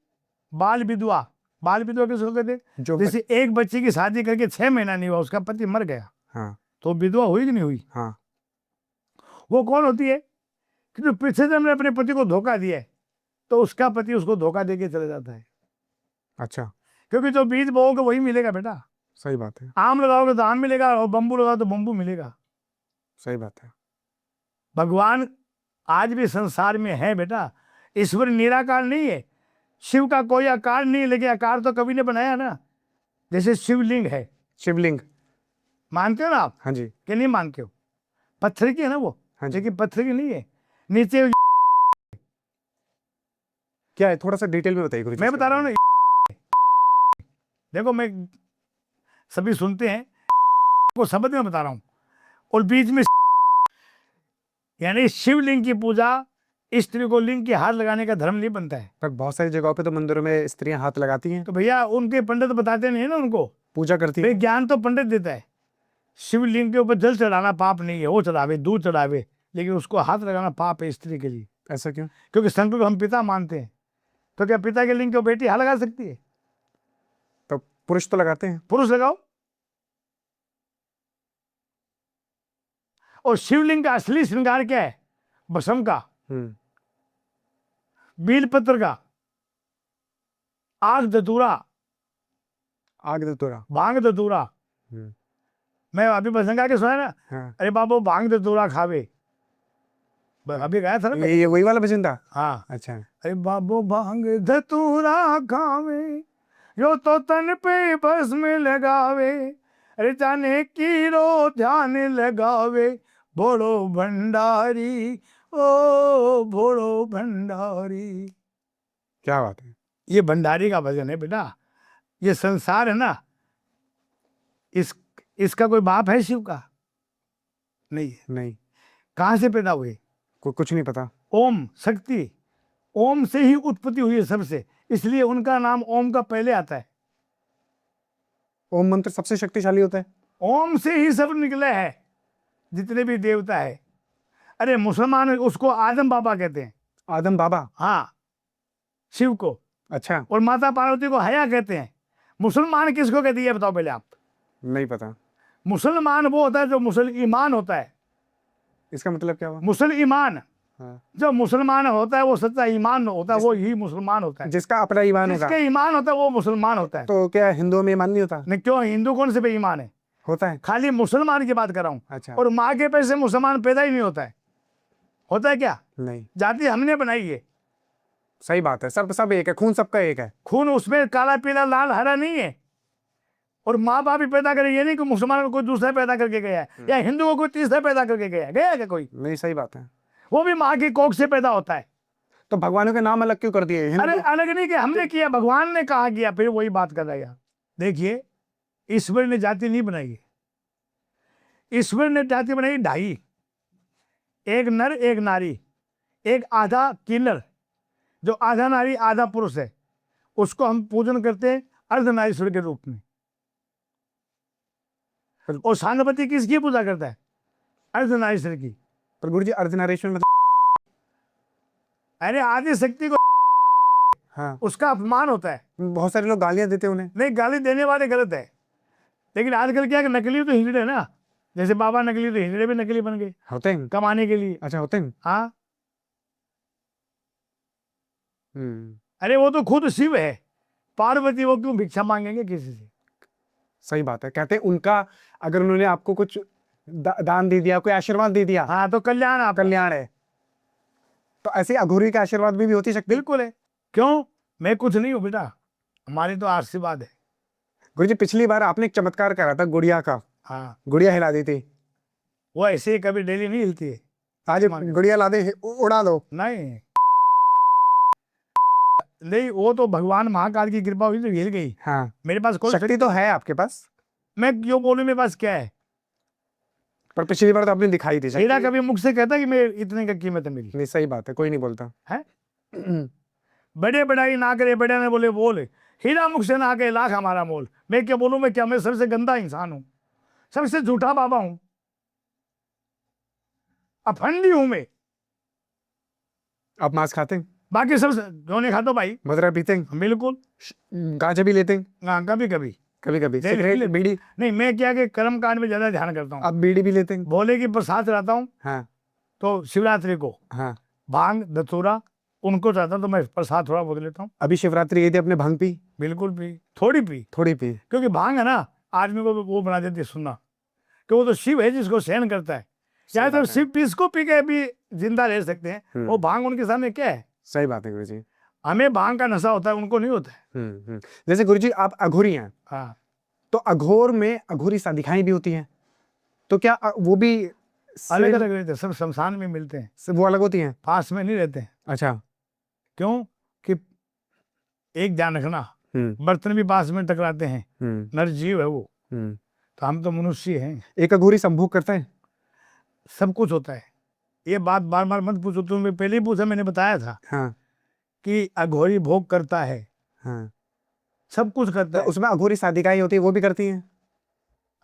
बाल विधवा, बाल विधवा किसको कहते हैं? जो जैसे एक बच्चे की शादी करके 6 महीना नहीं हुआ, उसका पति मर गया, हाँ तो विधवा हुई कि नहीं हुई? हाँ, वो कौन होती है? कि जो पिछले जन्म में अपने पति को धोखा दिया है, तो उसका पति उसको धोखा देके चले जाता है। अच्छा, क्योंकि जो बीज बोओगे वही मिलेगा बेटा। सही बात है, आम लगाओगे तो आम मिलेगा, और बम्बू लगाओ तो बम्बू मिलेगा। सही बात है। भगवान आज भी संसार में है बेटा। ईश्वर निराकार नहीं है, शिव का कोई आकार नहीं है, लेकिन आकार तो कवि ने बनाया ना। जैसे शिवलिंग है, शिवलिंग, मानते हो ना आप हाँ जी, कि नहीं मानते हो? पत्थर की है ना वो, हाँ जी। लेकिन पत्थर की नहीं है, नीचे क्या है, थोड़ा सा डिटेल में बताइए गुरुजी। मैं बता रहा हूँ ना। देखो, मैं सभी सुनते हैं को शब्द में बता रहा हूँ, और बीच में यानी शिवलिंग की पूजा स्त्री को लिंग के हाथ लगाने का धर्म नहीं बनता है। पर बहुत सारी जगहों पे तो मंदिरों में स्त्रियां हाथ लगाती हैं, तो भैया उनके पंडित बताते नहीं है ना उनको, पूजा करती भाई हैं। ज्ञान तो पंडित देता है। शिवलिंग के ऊपर जल चढ़ाना पाप नहीं है, वो चढ़ावे, दूध चढ़ावे, लेकिन उसको हाथ लगाना पाप है स्त्री के लिए। ऐसा क्यों? क्योंकि शंकर को हम पिता मानते हैं, तो क्या पिता के लिंग को बेटी हाथ लगा सकती है? तो पुरुष तो लगाते हैं। पुरुष लगाओ। और शिवलिंग का असली श्रृंगार क्या है? भस्म का, बेलपत्र का, आग धतूरा, आग धतूरा, भांग धतूरा। मैं अभी भजन गा के सुना ना, हाँ। अरे बाबू भांग धतूरा खावे, अभी गाया था ना। ये वही वाला भजन था। हाँ, अच्छा, अरे बाबू भांग धतूरा खावे, यो तो तन पे बस में लगावे, अरे जाने की रो ध्यान लगावे, भोड़ो भंडारी, ओ भोड़ो भंडारी। क्या बात है। ये भंडारी का भजन है बेटा। ये संसार है ना, इसका कोई बाप है शिव का? नहीं है। नहीं, कहां से पैदा हुए? कुछ नहीं पता। ओम शक्ति, ओम से ही उत्पत्ति हुई है सबसे, इसलिए उनका नाम ओम का पहले आता है। ओम मंत्र सबसे शक्तिशाली होता है। ओम से ही सब निकले हैं, जितने भी देवता है। अरे मुसलमान उसको आदम बाबा कहते हैं। आदम बाबा, हाँ, शिव को। अच्छा, और माता पार्वती को हया कहते हैं। मुसलमान किसको कहती है बताओ पहले आप? नहीं पता। मुसलमान वो होता है जो मुसलमान होता है। इसका मतलब क्या हुआ? मुसलमान, हाँ। जो मुसलमान होता है वो सच्चा ईमान होता है, वो ही मुसलमान होता है। जिसका अपना ईमान होगा। जिसके ईमान होता है वो मुसलमान होता है। तो क्या हिंदुओं में ईमान नहीं होता? नहीं, क्यों? हिंदू कौन से पे ईमान है? होता है। खाली मुसलमान की बात कर रहा हूँ। अच्छा। और माँ के पैसे मुसलमान पैदा ही नहीं होता है। होता है क्या? नहीं, जाति हमने बनाई है। सही बात है। सब एक है, खून सबका एक है। खून उसमें काला पीला लाल हरा नहीं है। और माँ बाप ही पैदा करे, ये नहीं कि मुसलमान को कोई दूसरा पैदा करके गया है, या हिंदू को कोई तीसरा पैदा करके गया है। गया क्या कोई? नहीं, सही बात है। वो भी माँ की कोख से पैदा होता है। तो भगवानों के नाम अलग क्यों कर दिए? अरे अलग नहीं किया, हमने किया, भगवान ने कहा किया। फिर वही बात कर रहा है। देखिए, ईश्वर ने जाति नहीं बनाई है। ईश्वर ने जाति बनाई ढाई, एक नर एक नारी, एक आधा किन्नर, जो आधा नारी आधा पुरुष है, उसको हम पूजन करते हैं अर्धनारीश्वर के रूप में। और सांगपति किसकी पूजा करता है? अर्धनारीश्वर की। पर गुरुजी अर्धनारीश्वर मतलब? अरे आदि शक्ति को हाँ, उसका अपमान होता है। बहुत सारे लोग गालियां देते हैं उन्हें। नहीं, गाली देने वाले गलत है, लेकिन आजकल क्या है कि नकली तो हिजड़े ना, जैसे बाबा नकली तो हिजड़े भी नकली बन गए होते हैं। कमाने के लिए। अच्छा, होते हैं। हाँ, अरे वो तो खुद शिव है, पार्वती, वो क्यों भिक्षा मांगेंगे किसी से? सही बात है। कहते हैं उनका अगर उन्होंने आपको कुछ दान दे दिया, कोई आशीर्वाद दे दिया, हाँ, तो कल्याण आपका। कल्याण है। तो ऐसे अघोरी का आशीर्वाद भी होती शक्ति? बिल्कुल है। क्यों? मैं कुछ नहीं हूँ बेटा, हमारी तो आशीर्वाद है। गुरुजी, पिछली बार आपने एक चमत्कार करा था गुड़िया का। हाँ, गुड़िया हिला दी थी। वो ऐसे ही कभी डेली नहीं हिलती है। आज गुड़िया ला दे, उड़ा दो। नहीं नहीं, वो तो भगवान महाकाल की कृपा हुई तो हिल गई। हाँ, मेरे पास कोई शक्ति तो है आपके पास। मैं क्यों बोलूं, मेरे पास क्या है? पर पिछली बार तो आपने दिखाई थी शायद। हीरा कभी मुख से कहता कि मैं इतने का कीमत है मेरी? नहीं, सही बात है, कोई नहीं बोलता है? बड़े बड़ाई ना करे, बड़े ने बोले बोल, हीरा मुख से ना कहे लाख हमारा मोल। मैं क्या बोलूं, मैं क्या, मैं सबसे गंदा इंसान हूं, सबसे झूठा बाबा हूं, अफंडी हूं मैं। आप मांस खाते हैं? बाकी सब क्यों नहीं खाता भाई? मदरा पीते हैं? बिल्कुल। गांजा भी लेते हैं? हाँ, कभी कभी। कभी कभी। ले- ले- सिगरेट, बीड़ी? नहीं, मैं क्या कि कर्म कांड में ज्यादा ध्यान करता हूँ। आप बीड़ी भी लेते हैं? भोले की प्रसाद चढ़ाता हूँ, हाँ तो शिवरात्रि को हाँ। भांग धतूरा उनको चढ़ाता हूँ, तो मैं प्रसाद थोड़ा बहुत लेता हूँ। अभी शिवरात्रि गई थी, आपने भांग पी? बिल्कुल पी, थोड़ी पी, थोड़ी पी? क्योंकि भांग है ना, आदमी को वो बना देती है सुनना, कि वो तो शिव है जिसको सहन करता है। चाहे तो शिव पी, इसको पी के भी जिंदा रह सकते हैं, वो भांग उनके सामने क्या है? सही बात है गुरुजी। हमें भांग का नशा होता है, उनको नहीं होता है। जैसे गुरुजी आप अघोरी हैं, हाँ, तो अघोर में अघोरी साधिकाएं भी होती हैं, तो क्या वो भी अलग अलग रहते हैं, सब शमशान में मिलते हैं, सब वो अलग होती हैं? पास में नहीं रहते हैं। अच्छा। क्यों? कि एक ध्यान रखना, बर्तन भी पास में टकराते हैं, नर जीव है वो, तो हम तो मनुष्य हैं। एक अघोरी संभोग करता है? सब कुछ होता है, ये बात बार बार मत पूछो, तुम्हें पहले ही पूछा, मैंने बताया था हाँ कि अघोरी भोग करता है, हाँ। सब कुछ करता तो है। उसमें अघोरी साधिकाएं होती है, वो भी करती हैं?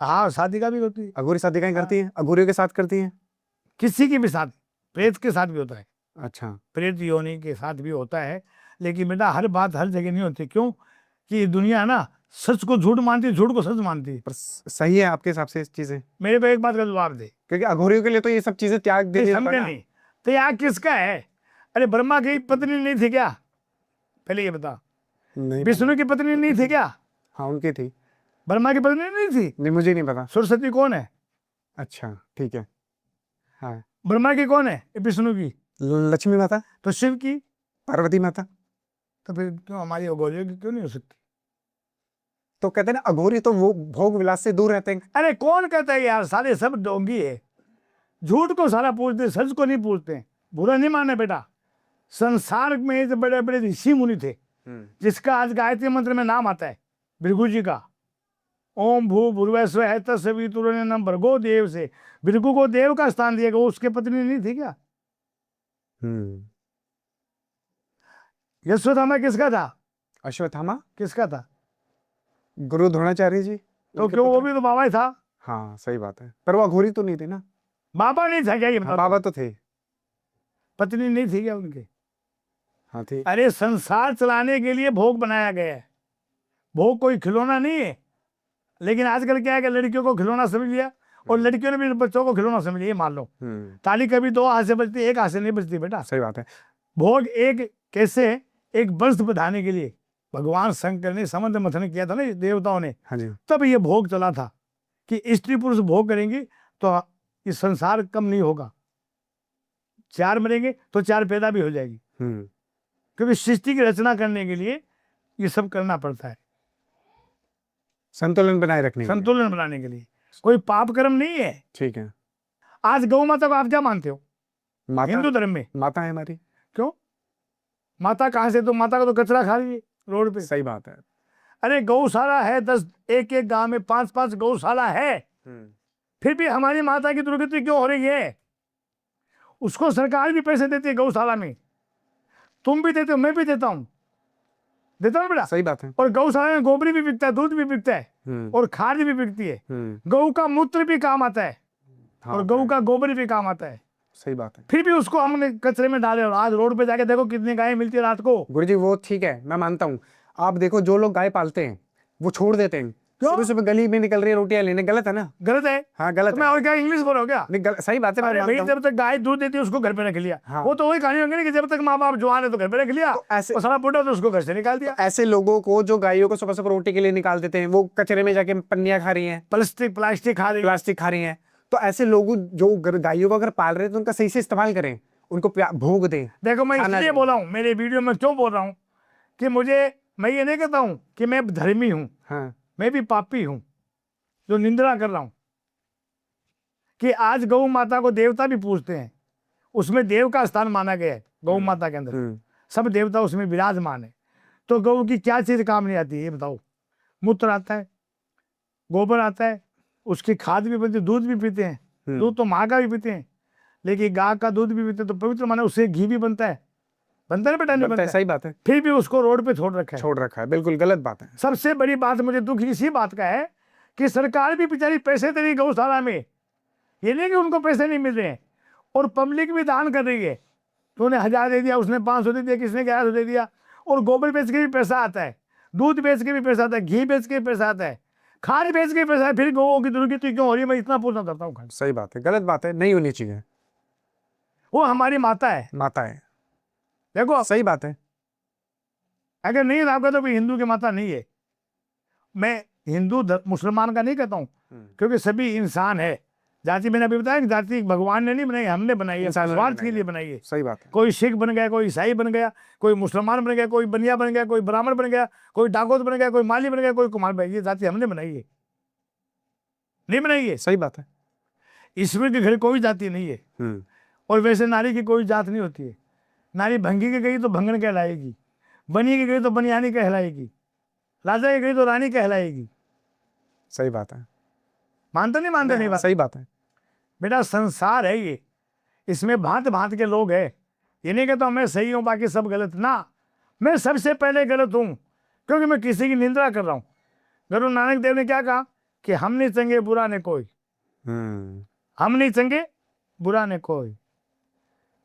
हाँ, शादी का भी होती है, अघोरी साधिकाएं करती हैं, अघोरियों के साथ करती हैं? किसी की भी साथ, प्रेत के साथ भी होता है, अच्छा। प्रेत योनि के साथ भी होता है। लेकिन बेटा हर बात हर जगह नहीं होती, क्यों कि ये दुनिया है ना, सच को झूठ मानती है, झूठ को सच मानती है। पर सही है आपके हिसाब से चीजें? मेरे पे एक बात का जवाब दे। क्योंकि अघोरियों के लिए तो ये सब चीजें त्याग देनी होता समझे है ना। नहीं? तो यहाँ किसका है? अरे ब्रह्मा की पत्नी नहीं थी क्या? पहले ये बता। नहीं, विष्णु की पत्नी नहीं थी क्या? हाँ उनकी थी। ब्रह्मा की पत्नी नहीं थी? नहीं, मुझे नहीं पता। सरस्वती कौन है? अच्छा, ठीक है। हाँ। ब्रह्मा की कौन है? विष्णु की। लक्ष्मी माता? तो शिव की। पार्वती माता? तो फिर क्यों हमारी अघोरियों की क्यों नहीं हो सकती? तो कहते हैं ना अघोरी तो वो भोग विलास से दूर रहते हैं। अरे कौन कहता है यार, सारे सब डोंगी है, झूठ को सारा पूछते, सच को नहीं पूछते। बुरा नहीं माने बेटा, संसार में जो बड़े बड़े ऋषि मुनि थे, जिसका आज गायत्री मंत्र में नाम आता है, भृगु जी का, ओम भू भुर्वस्व है तस्वीतुरण्यम भर्गो देव से, भृगु को देव का स्थान दिया गया, उसके पत्नी नहीं थी क्या? यशोदामा किसका था? अश्वत्थामा किसका था? गुरु द्रोणाचार्य जी। तो क्यों, वो भी तो बाबा ही था। हाँ सही बात है, पर वो अघोरी तो नहीं थे ना। बाबा नहीं था क्या ये हाँ, बताओ? बाबा तो थे। पत्नी नहीं थी क्या उनके? हाँ थी। अरे संसार चलाने के लिए भोग बनाया गया है, भोग कोई खिलौना नहीं है। लेकिन आजकल क्या है कि लड़कियों को खिलौना समझ लिया, और लड़कियों ने भी बच्चों को खिलौना समझ लिया। मान लो ताली कभी दो हाथ से बजती है, एक हाथ से नहीं बजती बेटा। सही बात है। भोग एक कैसे, एक वंश बढ़ाने के लिए भगवान शंकर ने समुद्र मंथन किया था ना देवताओं ने, हाँ जी। तब ये भोग चला था कि स्त्री पुरुष भोग करेंगे तो ये संसार कम नहीं होगा, चार मरेंगे तो चार पैदा भी हो जाएगी। क्योंकि सृष्टि की रचना करने के लिए ये सब करना पड़ता है, संतुलन बनाए रखने के लिए। संतुलन बनाने के लिए। कोई पाप कर्म नहीं है। ठीक है। आज गौ माता को आप क्या मानते हो माता, हिंदू धर्म में? माता है हमारी। क्यों? माता कहाँ से? तो माता को तो कचरा खा रही है रोड पे। सही बात है। अरे गौशाला है 10, एक एक गांव में 5-5 गौशाला है, फिर भी हमारी माता की दुर्गति क्यों हो रही है? उसको सरकार भी पैसे देती है गौशाला में, तुम भी देते हो, मैं भी देता हूँ, देता हूँ बेटा। सही बात है। और गौशाला में गोबरी भी बिकता है, दूध भी बिकता है, और खाद भी बिकती है। गौ का मूत्र भी काम आता है, और गौ का गोबर भी काम आता है। सही बात है। फिर भी उसको हमने कचरे में डाले, और आज रोड पे जाके देखो कितनी गायें मिलती है रात को। गुरुजी वो ठीक है, मैं मानता हूँ। आप देखो जो लोग गाय पालते हैं वो छोड़ देते हैं, सुबह सुबह गली में निकल रही है रोटियां लेने, गलत है ना? गलत है। हाँ गलत तो मैं और क्या इंग्लिश बोल रहा हूँ क्या? नहीं, सही बात है। अरे भाई, जब तक गाय दूध देती है उसको घर पे रख लिया। हाँ। वो तो वही कहानी होगी ना कि जब तक माँ बाप जवान है तो घर पे रख लिया, तो ऐसे और सारा बुढ़ा तो उसको घर से निकाल दिया। ऐसे लोगों को जो गायों को सुबह सुबह रोटी के लिए निकाल देते हैं, वो कचरे में जाके पन्नियां खा रही हैं, प्लास्टिक खा रही, प्लास्टिक खा रही हैं। तो ऐसे लोग जो गायों को अगर पाल रहे हैं तो उनका सही से इस्तेमाल करें, उनको भोग दें। देखो मैं इसलिए बोला हूँ, मेरे वीडियो में क्यों बोल रहा हूँ कि मैं ये नहीं कहता हूँ कि मैं धर्मी हूँ, हाँ। मैं भी पापी हूँ जो निंदा कर रहा हूँ। कि आज गौ माता को देवता भी पूजते हैं, उसमें देव का स्थान माना गया है गौ माता के अंदर, सब देवता उसमें विराजमान है। तो गौ की क्या चीज काम नहीं आती है ये बताओ? मूत्र आता है, गोबर आता है, उसकी खाद भी बनती है, दूध भी पीते हैं, दूध तो माँ का भी पीते हैं, लेकिन गाय का दूध भी पीते हैं, तो पवित्र माना उससे घी भी बनता है ना बेटा, नहीं बनता है? सही बात है। फिर भी उसको रोड पे छोड़ रखा है। बिल्कुल गलत बात है। सबसे बड़ी बात मुझे दुख इसी बात का है कि सरकार भी बेचारी पैसे दे रही गौशाला में, ये नहीं कि उनको पैसे नहीं मिल रहे हैं, और पब्लिक भी दान कर रही है। तो उन्हें 1000 दे दिया, उसने 500 दे दिया, किसने 1100 दे दिया, और गोबर बेच के भी पैसा आता है, दूध बेच के भी पैसा आता है, घी बेच के भी पैसा आता है, खाद बेच के भी पैसा है। फिर गौओं की दुर्गति क्यों हो रही है, मैं इतना पूछना चाहता हूँ। सही बात है, गलत बात है, नहीं होनी चाहिए। वो हमारी माता है, माता है, देखो सही बात है। अगर नहीं रखा तो हिंदू की माता नहीं है। मैं हिंदू मुसलमान का नहीं कहता हूँ, क्योंकि सभी इंसान है। जाति मैंने अभी बताया कि जाति भगवान ने नहीं बनाई, हमने बनाई है, स्वार्थ के लिए बनाई है। सही बात है। कोई सिख बन गया, कोई ईसाई बन गया, कोई मुसलमान बन गया, कोई बनिया बन गया, कोई ब्राह्मण बन गया, कोई डाकोत बन गया, कोई माली बन गया, कोई कुमार बन गया। ये जाति हमने बनाई है, नहीं बनाई है। सही बात है। ईश्वर के घर कोई जाति नहीं है। और वैसे नारी की कोई जात नहीं होती है। नारी भंगी के गई तो भंगन कहलाएगी, बनी के गई तो बनियानी कहलाएगी, राजा के गई तो रानी कहलाएगी। सही बात है। मानते नहीं मानते? नहीं बात सही बात है बेटा, संसार है ये, इसमें भांत भांत के लोग हैं। ये नहीं कहता मैं सही हूँ बाकी सब गलत ना, मैं सबसे पहले गलत हूँ, क्योंकि मैं किसी की निंदा कर रहा हूँ। गुरु नानक देव ने क्या कहा कि हम नहीं चंगे बुरा ने कोई, हम नहीं चंगे बुरा ने कोई,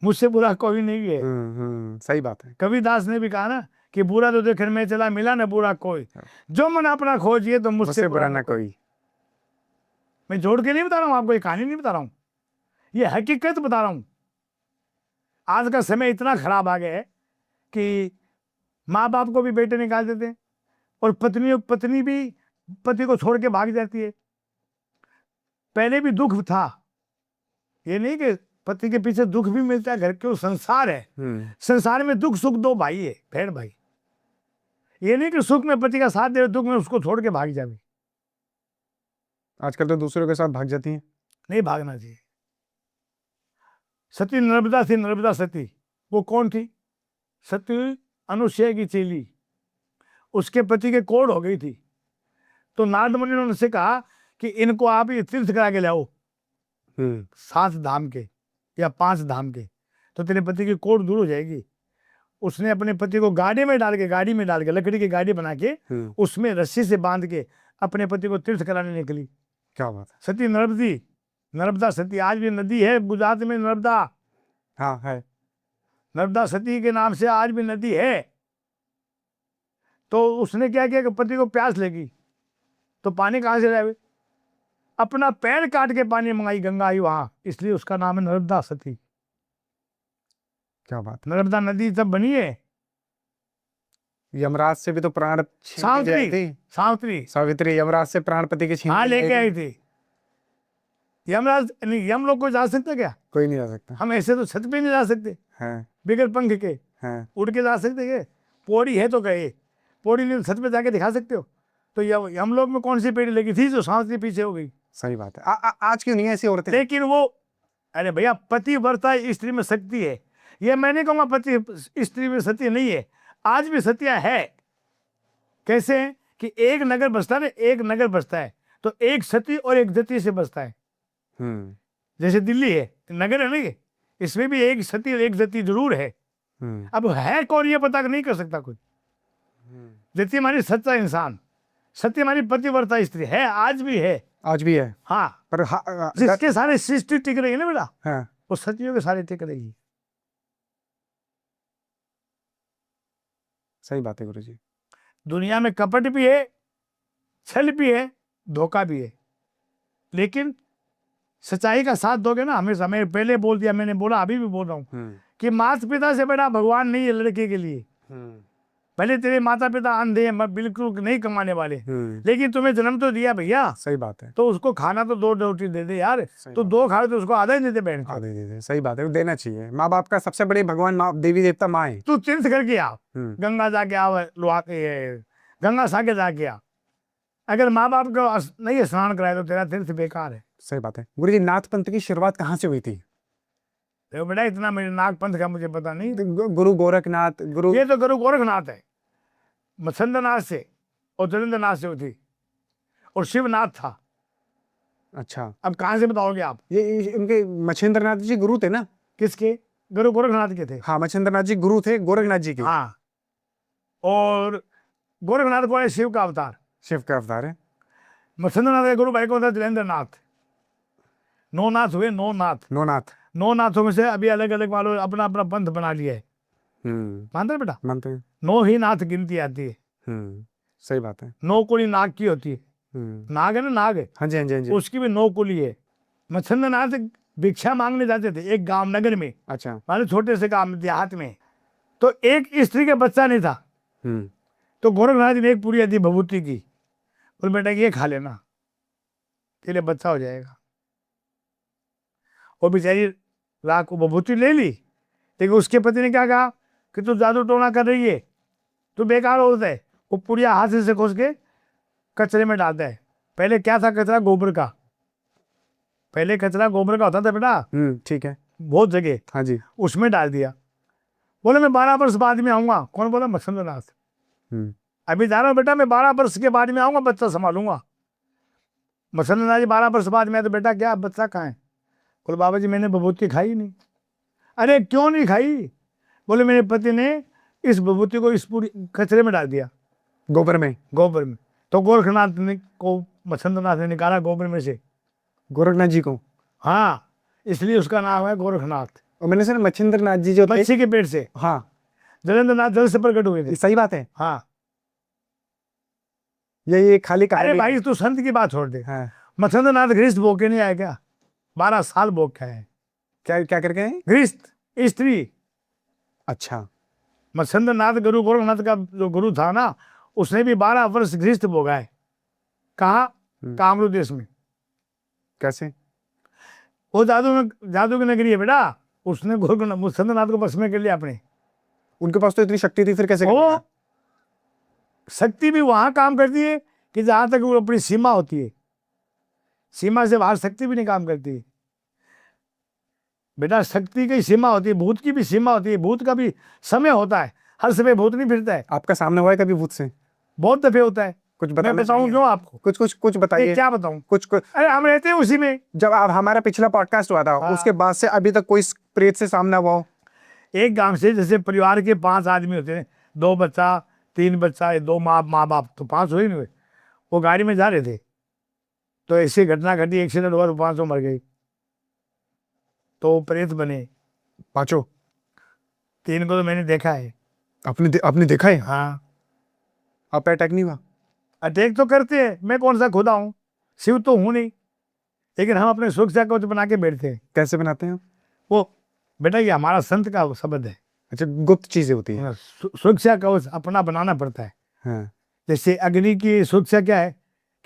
मुझसे बुरा कोई नहीं है। सही बात है। कबीरदास ने भी कहा ना कि बुरा तो देखने में चला, मिला न बुरा कोई, जो मन अपना खोजिए तो मुझसे बुरा ना कोई। मैं जोड़ के नहीं बता रहा हूँ आपको, ये कहानी नहीं बता रहा हूँ, ये हकीकत बता रहा हूँ। आज का समय इतना खराब आ गया है कि माँ बाप को भी बेटे निकाल देते हैं, और पत्नी भी पति को छोड़ के भाग जाती है। पहले भी दुख था, ये नहीं कि पति के पीछे दुख भी मिलता है, घर के संसार है, संसार में दुख सुख दो भाई है, बहन भाई। ये नहीं कि सुख में पति का साथ दे, दुख में उसको छोड़ के भाग जाए। आजकल तो दूसरों के साथ भाग जाती हैं। नहीं भागना चाहिए। सती नर्मदा थी, नर्मदा सती, वो कौन थी? सती अनुसुईया की चेली, उसके पति के कोढ़ हो गई थी। तो नारद मुनि ने उनसे कहा कि इनको आप ये तीर्थ करा के लाओ, 7 धाम के या 5 धाम के, तो तेरे पति की कोढ़ दूर हो जाएगी। उसने अपने पति को गाड़ी में डाल के लकड़ी की गाड़ी बना के उसमें रस्सी से बांध के अपने पति को तीर्थ कराने निकली। क्या बात है। सती नर्मदा सती, आज भी नदी है गुजरात में, नर्मदा। हाँ है, नर्मदा सती के नाम से आज भी नदी है। तो उसने क्या किया कि पति को प्यास लगी, तो पानी कहाँ से लाए? अपना पैर काट के पानी मंगाई, गंगा आई वहां, इसलिए उसका नाम है नर्मदा सती। क्या बात। नर्मदा नदी तब बनी है। यमराज से भी तो प्राण सावित्री यमराज से प्राण पति के छीन लेके आई थी। यमराज नहीं, यम लोग को जा सकते क्या? कोई नहीं जा सकता। हम ऐसे तो छत पे नहीं जा सकते बगैर पंख के, उड़ के जा सकते क्या? पौड़ी है तो गए, पौड़ी नहीं, छत पे जाके दिखा सकते हो? तो यम लोग में कौन सी पेड़ी लगी थी जो सावित्री पीछे हो गई? सही बात है। आज क्यों नहीं ऐसी औरतें? लेकिन वो, अरे भैया, पति वर्ता स्त्री में शक्ति है। ये मैं नहीं कहूँगा पति स्त्री में सत्य नहीं है, आज भी सत्य है। कैसे है कि एक नगर बसता है, एक नगर बसता है तो एक सती और एक जति से बसता है। जैसे दिल्ली है, नगर है ना, ये इसमें भी एक सती और एक जति जरूर है। अब है कौन ये पता नहीं कर सकता कोई। जति हमारी सच्चा इंसान, सत्य हमारी पतिव्रता स्त्री है, आज भी है। आज भी है, हाँ, पर जिसके सारे सृष्टि टिक रही है ना बेटा, हाँ, वो सतियों के सारे टिक रहेगी। सही बात है गुरुजी। दुनिया में कपट भी है, छल भी है, धोखा भी है, लेकिन सच्चाई का साथ दोगे ना हमेशा। मैं पहले बोल दिया, मैंने बोला, अभी भी बोल रहा हूँ कि माता पिता से बड़ा भगवान नहीं है लड़के के लिए। भले तेरे माता पिता अंधे हैं, बिल्कुल नहीं कमाने वाले, लेकिन तुम्हें जन्म तो दिया भैया। सही बात है। तो उसको खाना तो 2 रोटी दे दे यार, तो 2 खा तो उसको आधा ही दे दे बहन को। आधे दे दे, सही बात है, देना चाहिए। माँ बाप का सबसे बड़े भगवान माँ देवी देवता माँ है। तू तीर्थ करके आ, गंगा जाके आ, गंगा साके जाके आ। अगर माँ बाप को नहीं स्नान कराए तो तेरा तीर्थ बेकार है। सही बात है गुरुजी। नाथ पंथ की शुरुआत कहाँ से हुई थी? देखो बेटा, इतना मेरे नाग पंथ का मुझे पता नहीं। गुरु गोरखनाथ, ये तो गुरु गोरखनाथ है, मत्स्येंद्रनाथ से और जलेंद्रनाथ से हुई थी। और शिवनाथ था। अच्छा, अब कहाँ से बताओगे आप? ये उनके मच्छिंद्रनाथ जी गुरु थे ना? किसके? गुरु गोरखनाथ के थे। हाँ, मच्छिंद्रनाथ जी गुरु थे गोरखनाथ जी के। हाँ, और गोरखनाथ को है शिव का अवतार। शिव का अवतार है। मत्स्येंद्रनाथ के गुरु भाई को था जलेंद्र नाथ। नौ नाथ हुए, नौ नाथ। नौनाथ। नौ नाथों में से अभी अलग अलग वालों अपना अपना पंथ बना लिया है। मानते हैं बेटा? मानते हैं। नौ ही नाथ गिनती आती है। सही बात है। नौ कुली नाग की होती है। नाग है ना, नाग है, हाँ जी, हाँ जी, हाँ जी। उसकी भी नौ कुली है। मत्स्येंद्रनाथ भिक्षा मांगने जाते थे एक गांव नगर में, अच्छा। मानो छोटे से गांव में, देहात में। तो एक स्त्री का बच्चा नहीं था, तो गोरखनाथ जी ने एक पूरी आदि भभूति की, बोले बेटा ये खा लेना, तेरे बच्चा हो जाएगा। वो बेचारी रात को भभूति ले ली, लेकिन उसके पति ने क्या कहा कि तू जादू टोना कर रही है, तू बेकार होता है। वो पुड़िया हाथ से खोस के कचरे में डालता है। पहले क्या था कचरा? गोबर का। पहले कचरा गोबर का होता था बेटा, ठीक है। बहुत जगह। हाँ जी। उसमें डाल दिया। बोले मैं 12 वर्ष बाद में आऊंगा। कौन बोला? मत्स्येंद्रनाथ। अभी जा रहा हूँ बेटा, मैं 12 वर्ष के बाद में आऊंगा, बच्चा संभालूंगा। मत्स्येंद्रनाथ जी 12 वर्ष बाद में, तो बेटा क्या बच्चा कहाँ है? बोले बाबा जी मैंने भभूति खाई नहीं। अरे क्यों नहीं खाई? बोले मेरे पति ने इस भभूति को इस पूरी कचरे में डाल दिया, गोबर में। गोबर में। तो गोरखनाथ ने को मत्स्येंद्रनाथ ने निकाला गोबर में से। गोरखनाथ जी को? हाँ, इसलिए उसका नाम है गोरखनाथ। और मैंने सुना मच्छिंद्रनाथ जी जो थे, मच्छी के पेट से। हाँ, जलेंद्रनाथ जल से प्रकट हुए थे। ये सही बात है। हाँ, ये खाली अरे कहानी। भाई तू संत की बात छोड़ दे। हाँ। मत्स्येंद्रनाथ गृहस्थ भोग के नहीं आए क्या? 12 साल भोग के आए। क्या क्या करके हैं? गृहस्थ स्त्री। अच्छा। मत्स्येंद्रनाथ गुरु गोरखनाथ का जो गुरु था ना, उसने भी 12 वर्ष गृहस्थ भोगाए। कहा? कामरूप देश में। कैसे? वो जादू की नगरी है बेटा। उसने गोरखनाथ मत्स्येंद्रनाथ को बस में कर लिया अपने। उनके पास तो इतनी शक्ति थी, फिर कैसे कर वो लिया? शक्ति भी वहां काम करती है कि जहां तक वो अपनी सीमा होती है, सीमा से बाहर शक्ति भी नहीं काम करती बेटा। शक्ति की सीमा होती है, भूत की भी सीमा होती है, भूत का भी समय होता है। हर समय भूत नहीं फिरता है। आपका सामने हुआ है कभी भूत से? बहुत दफे होता है। कुछ मैं बताना बताऊं चाहिए। क्यों आपको? कुछ कुछ कुछ बताइए। क्या बताऊं? कुछ कुछ। अरे हम रहते हैं उसी में। जब आप हमारा पिछला पॉडकास्ट हुआ था, हाँ। उसके बाद से अभी तक कोई प्रेत से सामना हुआ हो? एक गांव से, जैसे परिवार के 5 आदमी होते हैं, 2 बच्चा, 3 बच्चा, 2 माँ बाप, तो 5 हुए नहीं हुए। वो गाड़ी में जा रहे थे, तो ऐसी घटना घटी, एक्सीडेंट हुआ, 500 मर गई। तो प्रेत बने पांचों? 3 को तो मैंने देखा है। आपने देखा है? हाँ, आप पे अटैक नहीं हुआ? अटैक तो करते हैं, मैं कौन सा खुदा हूँ? शिव तो हूँ नहीं, लेकिन हम अपने सुरक्षा कवच बना के बैठते हैं। कैसे बनाते हैं? वो बेटा ये हमारा संत का शब्द है। अच्छा, गुप्त चीजें होती हैं। सुरक्षा कवच अपना बनाना पड़ता है। हाँ। जैसे अग्नि की सुरक्षा क्या है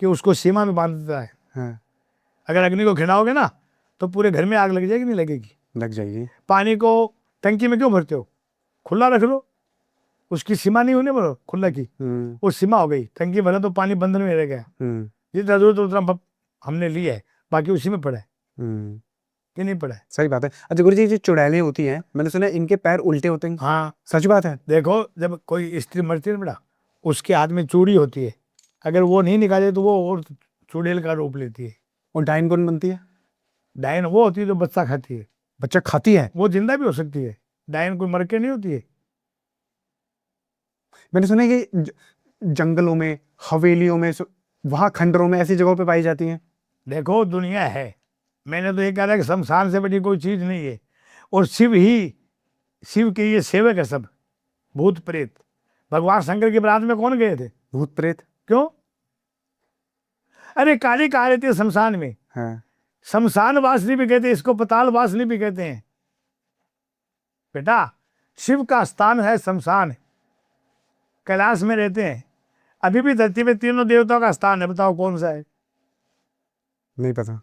कि उसको सीमा में बांध देता है। हाँ। अगर अग्नि को खिलाओगे ना, तो पूरे घर में आग लग जाएगी, नहीं लगेगी? लग जाएगी। पानी को टंकी में क्यों भरते हो? खुला रख लो, उसकी सीमा नहीं होने बोलो खुला की। वो सीमा हो गई, टंकी भरा तो पानी बंधन में रह गया। जितना जरूरत उतना हमने लिया है, बाकी उसी में पड़ा है कि नहीं पड़ा है? सही बात है। अच्छा गुरु जी, जो चुड़ैलें होती हैं, मैंने सुना है इनके पैर उल्टे होते हैं। हाँ, सच बात है? देखो जब कोई स्त्री मरती है ना बेटा, उसके हाथ में चूड़ी होती है, अगर वो नहीं निकाले तो वो और चुड़ैल का रूप लेती है। और डाइन कौन बनती है? डायन वो होती है जो बच्चा खाती है। बच्चा खाती है? वो जिंदा भी हो सकती है, डायन कोई मर के नहीं होती है। मैंने सुना है कि जंगलों में, हवेलियों में, वहां खंडरों में, ऐसी जगहों पे पाई जाती हैं। देखो दुनिया है, मैंने तो ये कहा था कि शमशान से बड़ी कोई चीज नहीं है। और शिव के ये सेवक है सब, भूत प्रेत। भगवान शंकर की बारात में कौन गए थे? भूत प्रेत। क्यों? अरे काली कहा रहती है शमशान में। हाँ। शमशान वासनी भी कहते हैं, इसको पताल वासनी भी कहते हैं बेटा। शिव का स्थान है शमशान, कैलाश में रहते हैं। अभी भी धरती में तीनों देवताओं का स्थान है, बताओ कौन सा है? नहीं पता।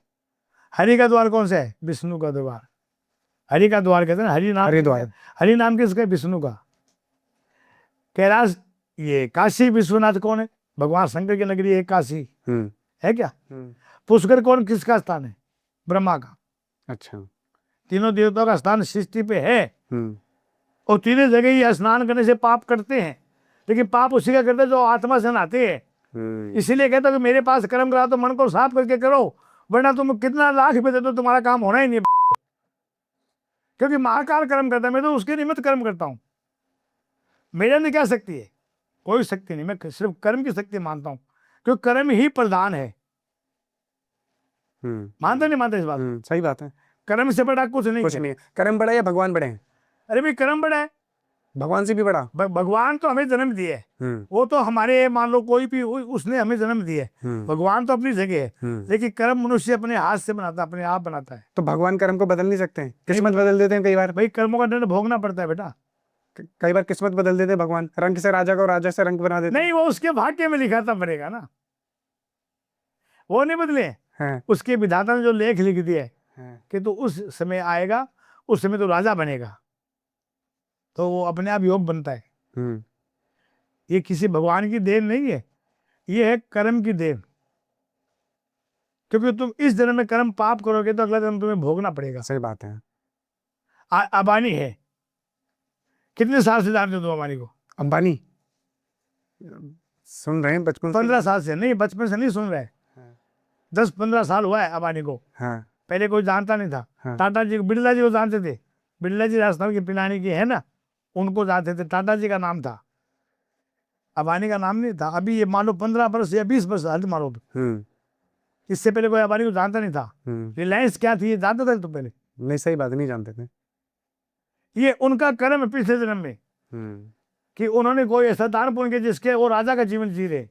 हरि का द्वार कौन सा है? विष्णु का द्वार। हरि का द्वार कहते हैं ना, हरि नाम। हरिद्वार। हरि नाम किसका है? विष्णु का। कैलाश, ये काशी विश्वनाथ कौन है? भगवान शंकर की नगरी है काशी, है क्या? पुष्कर कौन, किसका स्थान है? ब्रह्मा का। अच्छा। तीनों देवताओं का स्थान सृष्टि पे है। और तीनों जगह ये स्नान करने से पाप करते हैं, लेकिन पाप उसी का करते हैं जो आत्मा से नहाते हैं। इसीलिए कहता हूं कि मेरे पास कर्म करा तो मन को साफ करके करो, वरना तुम कितना लाख रुपए दे दो तुम्हारा काम होना ही नहीं है। क्योंकि महाकाल कर्म करता है, मैं तो उसके निमित्त कर्म करता हूं। मेरे अंदर क्या शक्ति है? कोई शक्ति नहीं, मैं सिर्फ कर्म की शक्ति मानता हूं, क्योंकि कर्म ही प्रधान है। मानते नहीं मानते इस बात? सही बात है। कर्म से बड़ा कुछ नहीं कुछ है। नहीं। कर्म बड़ा है या भगवान बड़े हैं? अरे भाई कर्म बड़ा है, भगवान से भी बड़ा। भगवान तो हमें जन्म दिए है, वो तो हमारे मान लो कोई भी उसने हमें जन्म दिए, भगवान तो अपनी जगह है, लेकिन कर्म मनुष्य अपने हाथ से बनाता है, अपने आप बनाता है। तो भगवान कर्म को बदल नहीं सकते हैं? किस्मत बदल देते हैं कई बार। भाई कर्मों का दंड भोगना पड़ता है बेटा। कई बार किस्मत बदल देते हैं भगवान, रंग से राजा को राजा से रंग बना देते। नहीं, वो उसके भाग्य में लिखा था पड़ेगा ना, वो नहीं बदले हैं। उसके विधाता ने जो लेख लिख दिए कि तो उस समय आएगा, उस समय तो राजा बनेगा, तो वो अपने आप योग बनता है। ये किसी भगवान की देन नहीं है, ये है कर्म की देन। क्योंकि तुम इस जन्म में कर्म पाप करोगे तो अगला जन्म तुम्हें भोगना पड़ेगा। सही बात है। अंबानी है, कितने साल से जानते हो तुम अंबानी को? अंबानी सुन रहे हैं बचपन से। 15 साल से? नहीं, बचपन से नहीं सुन रहे, 10-15 साल हुआ है अंबानी को। हाँ। पहले कोई जानता नहीं था। हाँ। टाटा जी, बिरला जी को जानते थे, बिरला जी राजस्थान की पिलानी की है ना, उनको जानते थे, टाटा जी का नाम था, अंबानी का नाम नहीं था। अभी ये मान लो 15 वर्ष या 20 वर्ष हाल मानो, इससे पहले कोई अंबानी को जानता नहीं था। रिलायंस क्या थी ये जानता था तो पहले? नहीं, सही बात, नहीं जानते थे। ये उनका कर्म है पिछले जन्म में, कि उन्होंने कोई ऐसा दान पुण्य किया जिसके वो राजा का जीवन जी रहे,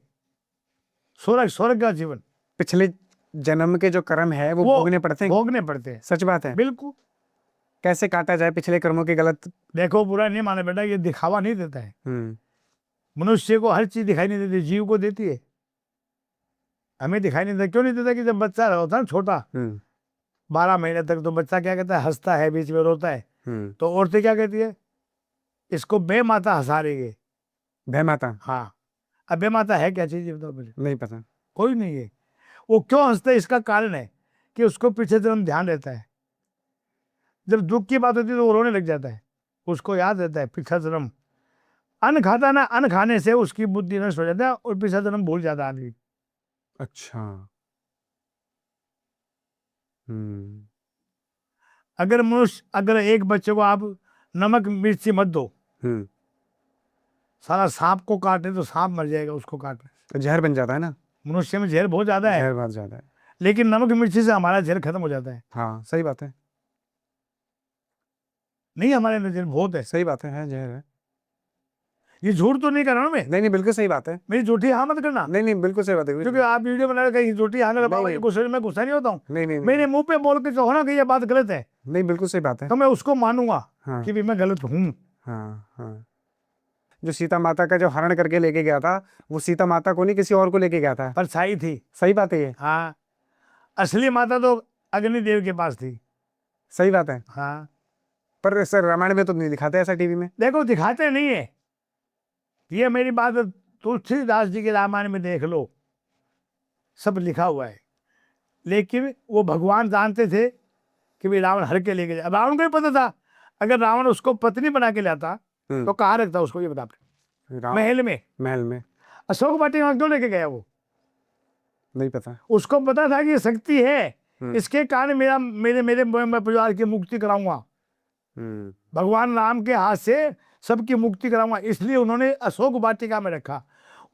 स्वर्ग का जीवन। पिछले जन्म के जो कर्म है वो भोगने पड़ते हैं। भोगने पड़ते हैं, सच बात है। बिल्कुल। कैसे काटा जाए पिछले कर्मों की गलत? देखो, बुरा नहीं माने बेटा, ये दिखावा नहीं देता है। मनुष्य को हर चीज दिखाई नहीं देती, जीव को देती है, हमें दिखाई नहीं देता। क्यों नहीं देता? कि जब बच्चा होता है छोटा, 12 महीने तक, तो बच्चा क्या कहता है? हंसता है, बीच में रोता है, तो औरतें क्या कहती है? इसको बे माता हंसा रही है। बे माता? हाँ। अब बे माता है क्या चीज, बताओ मुझे। नहीं पता। कोई नहीं है। वो क्यों हंसता है? इसका कारण है कि उसको पीछे जन्म ध्यान रहता है। जब दुख की बात होती है तो वो रोने लग जाता है, उसको याद रहता है पिछला जन्म। अन्न खाता ना, अन्न खाने से उसकी बुद्धि नष्ट हो जाता है और पिछला जन्म भूल जाता है आदमी। अच्छा। अगर एक बच्चे को आप नमक मिर्ची मत दो, साला सांप को काटे तो सांप मर जाएगा उसको काटने से। तो जहर बन जाता है ना। मनुष्य में जहर बहुत ज्यादा है, जहर बहुत ज्यादा है, लेकिन नमक मिर्ची से हमारा जहर खत्म हो जाता है। हाँ सही बात है। नहीं, हमारे अंदर जहर बहुत है। सही बात है जहर है। ये झूठ तो नहीं कर रहा हूं मैं। नहीं, बिल्कुल सही बात है। मेरी झूठी हाँ मत करना। नहीं, बिल्कुल सही बात है। क्योंकि आप वीडियो बना रहे हैं झूठी हाँ में गुस्सा नहीं होता हूँ। नहीं, मेरे मुंह पे बोल के कहो ना कि ये बात गलत है, नहीं बिल्कुल सही बात है, तो मैं उसको मानूंगा हाँ। कि भी मैं गलत हूँ। हाँ। जो सीता माता का जो हरण करके लेके गया था, वो सीता माता को नहीं किसी और को लेके गया था। परछाई थी। सही बात है ये। हाँ, असली माता तो अग्निदेव के पास थी। सही बात है। हाँ, पर सर रामायण में तो नहीं दिखाते ऐसा टीवी में। देखो, दिखाते नहीं है। ये मेरी बात तुलसीदास जी के रामायण में देख लो, सब लिखा हुआ है। लेकिन वो भगवान जानते थे कि भी रावण हर के लेके जाए। रावण को भी पता था अगर रावण उसको पत्नी बना के लाता तो कहाँ रखता उसको, ये बता। महल में। महल में। अशोक वाटिका क्यों लेके गया? वो नहीं पता। उसको पता था कि ये शक्ति है, इसके कारण मेरे परिवार की मुक्ति कराऊंगा, भगवान राम के हाथ से सबकी मुक्ति कराऊंगा। इसलिए उन्होंने अशोक वाटिका में रखा।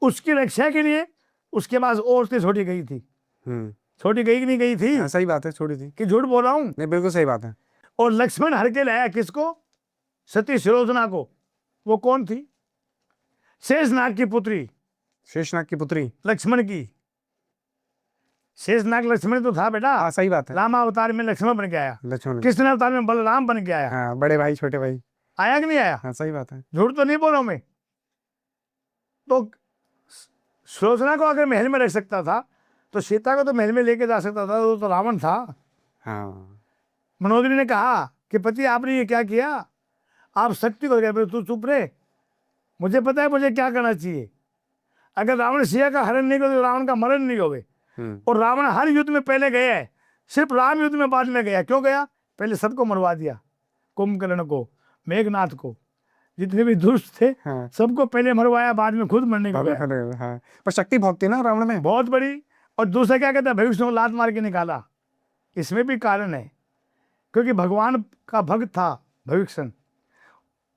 उसकी रक्षा के लिए उसके पास औरतें छोड़ी गई थी। छोड़ी गई कि नहीं गई थी? सही बात है, छोड़ी थी। कि झूठ बोल रहा हूं? नहीं, बिल्कुल सही बात है। और लक्ष्मण हर के लाया किसको? सती सुलोचना को। वो कौन थी? शेषनाग की पुत्री। शेषनाग की पुत्री लक्ष्मण की। शेषनाग लक्ष्मण तो था बेटा। हाँ सही बात है। रामा अवतार में लक्ष्मण बन के आया, लक्ष्मण। कृष्ण अवतार में बलराम बन के आया। हाँ, बड़े भाई छोटे भाई आया कि नहीं आया? हाँ सही बात है। झूठ तो नहीं बोल रहा हूं मैं। तो सुलोचना को अगर महल में रख सकता था तो सीता को तो महल में लेके जा सकता था, वो तो रावण था। हाँ। मनोदरी ने कहा कि पति आपने ये क्या किया? आप शक्ति को गए, तू चुप रहे, मुझे पता है मुझे क्या करना चाहिए। अगर रावण सीता का हरण नहीं करे तो रावण का मरण नहीं होवे। और रावण हर युद्ध में पहले गया है, सिर्फ राम युद्ध में बाद में गया। क्यों गया? पहले सबको मरवा दिया, कुंभकर्ण को, मेघनाथ को। जितने भी दुष्ट थे हाँ। सबको पहले मरवाया, बाद में खुद मरने को गया। हाँ, पर शक्ति बहुत थी ना रावण में। बहुत बड़ी। और दूसरा क्या कहता है, भविष्य को लात मार के निकाला। इसमें भी कारण है, क्योंकि भगवान का भक्त था भविष्य,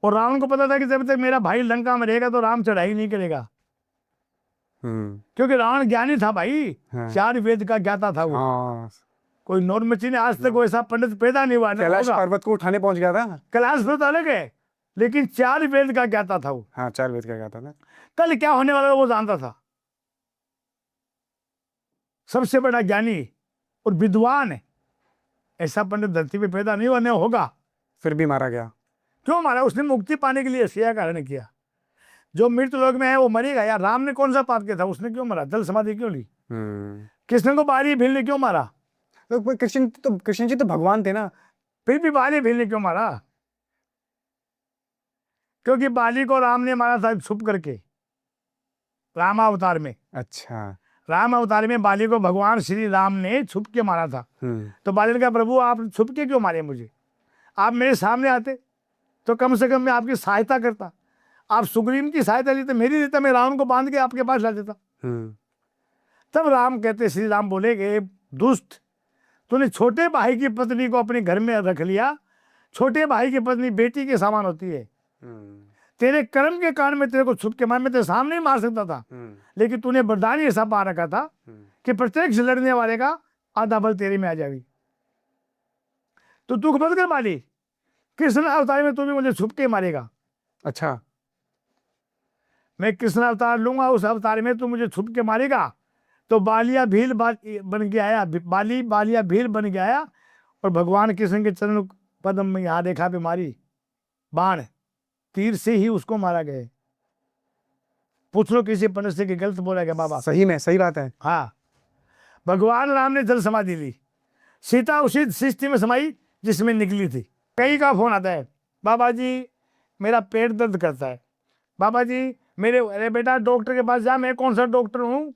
और रावण को पता था कि जब तक मेरा भाई लंका में रहेगा तो राम चढ़ाई नहीं करेगा, क्योंकि रावण ज्ञानी था भाई। हाँ। 4 वेद का ज्ञाता था वो। हाँ। कोई नॉर्मची ने आज तक कोई ऐसा पंडित पैदा नहीं हुआ ना कैलाश होगा। पर्वत को उठाने पहुंच गया था। कैलाश पर्वत अलग है, लेकिन 4 वेद का ज्ञाता था वो। हाँ, 4 वेद का कहता था। कल क्या होने वाला वो जानता था। सबसे बड़ा ज्ञानी और विद्वान है, ऐसा पंडित धरती पे पैदा नहीं हुआ, नहीं होगा। फिर भी मारा गया। क्यों मारा? उसने मुक्ति पाने के लिए सिया कारण किया। जो मृत्यु लोक में है वो मरेगा यार। राम ने कौन सा पाप किया था? उसने क्यों मरा? जल समाधि क्यों ली? कृष्ण को बाली भील ने क्यों मारा? तो कृष्ण जी तो भगवान थे ना। फिर भी बाली भील ने क्यों मारा? क्योंकि बाली को राम ने मारा था छुप करके, रामावतार में। अच्छा। राम अवतार में बाली को भगवान श्री राम ने छुप के मारा था। तो बाली ने कहा, प्रभु आप छुप के क्यों मारे मुझे? आप मेरे सामने आते तो कम से कम मैं आपकी सहायता करता। आप सुग्रीव की सहायता लेते, मेरी लेता, मैं रावण को बांध के आपके पास ला देता। तब राम कहते, श्री राम बोले कि दुष्ट, तूने छोटे भाई की पत्नी को अपने घर में रख लिया। छोटे भाई की पत्नी बेटी के समान होती है। तेरे कर्म के कारण में तेरे को छुप के मार, मैं तेरे सामने ही मार सकता था, लेकिन तूने वरदान ही ऐसा पा रखा था कि प्रत्यक्ष लड़ने वाले का आधा बल तेरे में आ जाएगी। तो दुख मत कर बाली, कृष्ण अवतार में तू भी मुझे छुप के मारेगा। अच्छा। मैं कृष्ण अवतार लूंगा, उस अवतार में तू मुझे छुप के मारेगा। तो बालिया भील बन के आया, बालिया भील बन के आया, और भगवान कृष्ण के चरण पद्म में यहाँ देखा पे मारी बाण, तीर से ही उसको मारा गया। पूछ लो किसी पंडित से कि गलत बोला गया बाबा? सही में सही बात है। हाँ, भगवान राम ने जल समाधि ली, सीता उसी सृष्टि में समाई जिसमें निकली थी। कई का फोन आता है, बाबा जी मेरा पेट दर्द करता है, बाबा जी मेरे, अरे बेटा डॉक्टर के पास जा, मैं कौन सा डॉक्टर हूँ?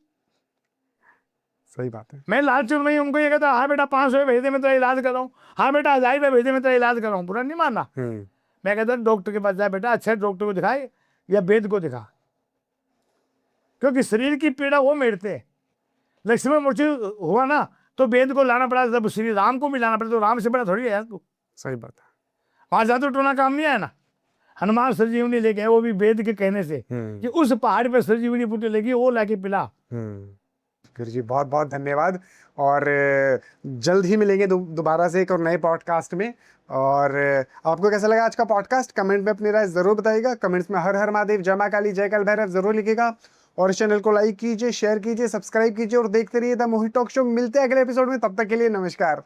सही बात है। मैं लालचू नहीं, उनको ये कहता हाँ बेटा 500 भेज दे मैं तेरा इलाज कर रहा हूँ, हाँ बेटा 1000 रुपये भेज दे मैं तेरा इलाज कर रहा हूँ, बुरा नहीं मानना। मैं कहता डॉक्टर के पास जा बेटा, अच्छे डॉक्टर को दिखाए या वेद को दिखा, क्योंकि शरीर की पीड़ा वो मेरते हैं। लक्ष्मण मूर्ति हुआ ना तो वेद को लाना पड़ा, जब श्री राम को भी लाना पड़ा, तो राम से बड़ा थोड़ी है यार तू। सही बात है। वहां जादू टोना काम नहीं आया ना। हनुमान संजीवनी लेके आए, वो भी वेद के कहने से कि उस पहाड़ पे संजीवनी बूटी लगी, वो लाके पिला। गुरु जी बहुत बहुत धन्यवाद, और जल्द ही मिलेंगे दोबारा से एक और नए पॉडकास्ट में। और आपको कैसा लगा आज का पॉडकास्ट, कमेंट में अपनी राय जरूर बताइएगा। कमेंट्स में हर हर महादेव, जय मां काली, जय काल भैरव जरूर लिखिएगा, और इस चैनल को लाइक कीजिए, शेयर कीजिए, सब्सक्राइब कीजिए, और देखते रहिए द मोहित टॉक शो। मिलते हैं अगले एपिसोड में, तब तक के लिए नमस्कार।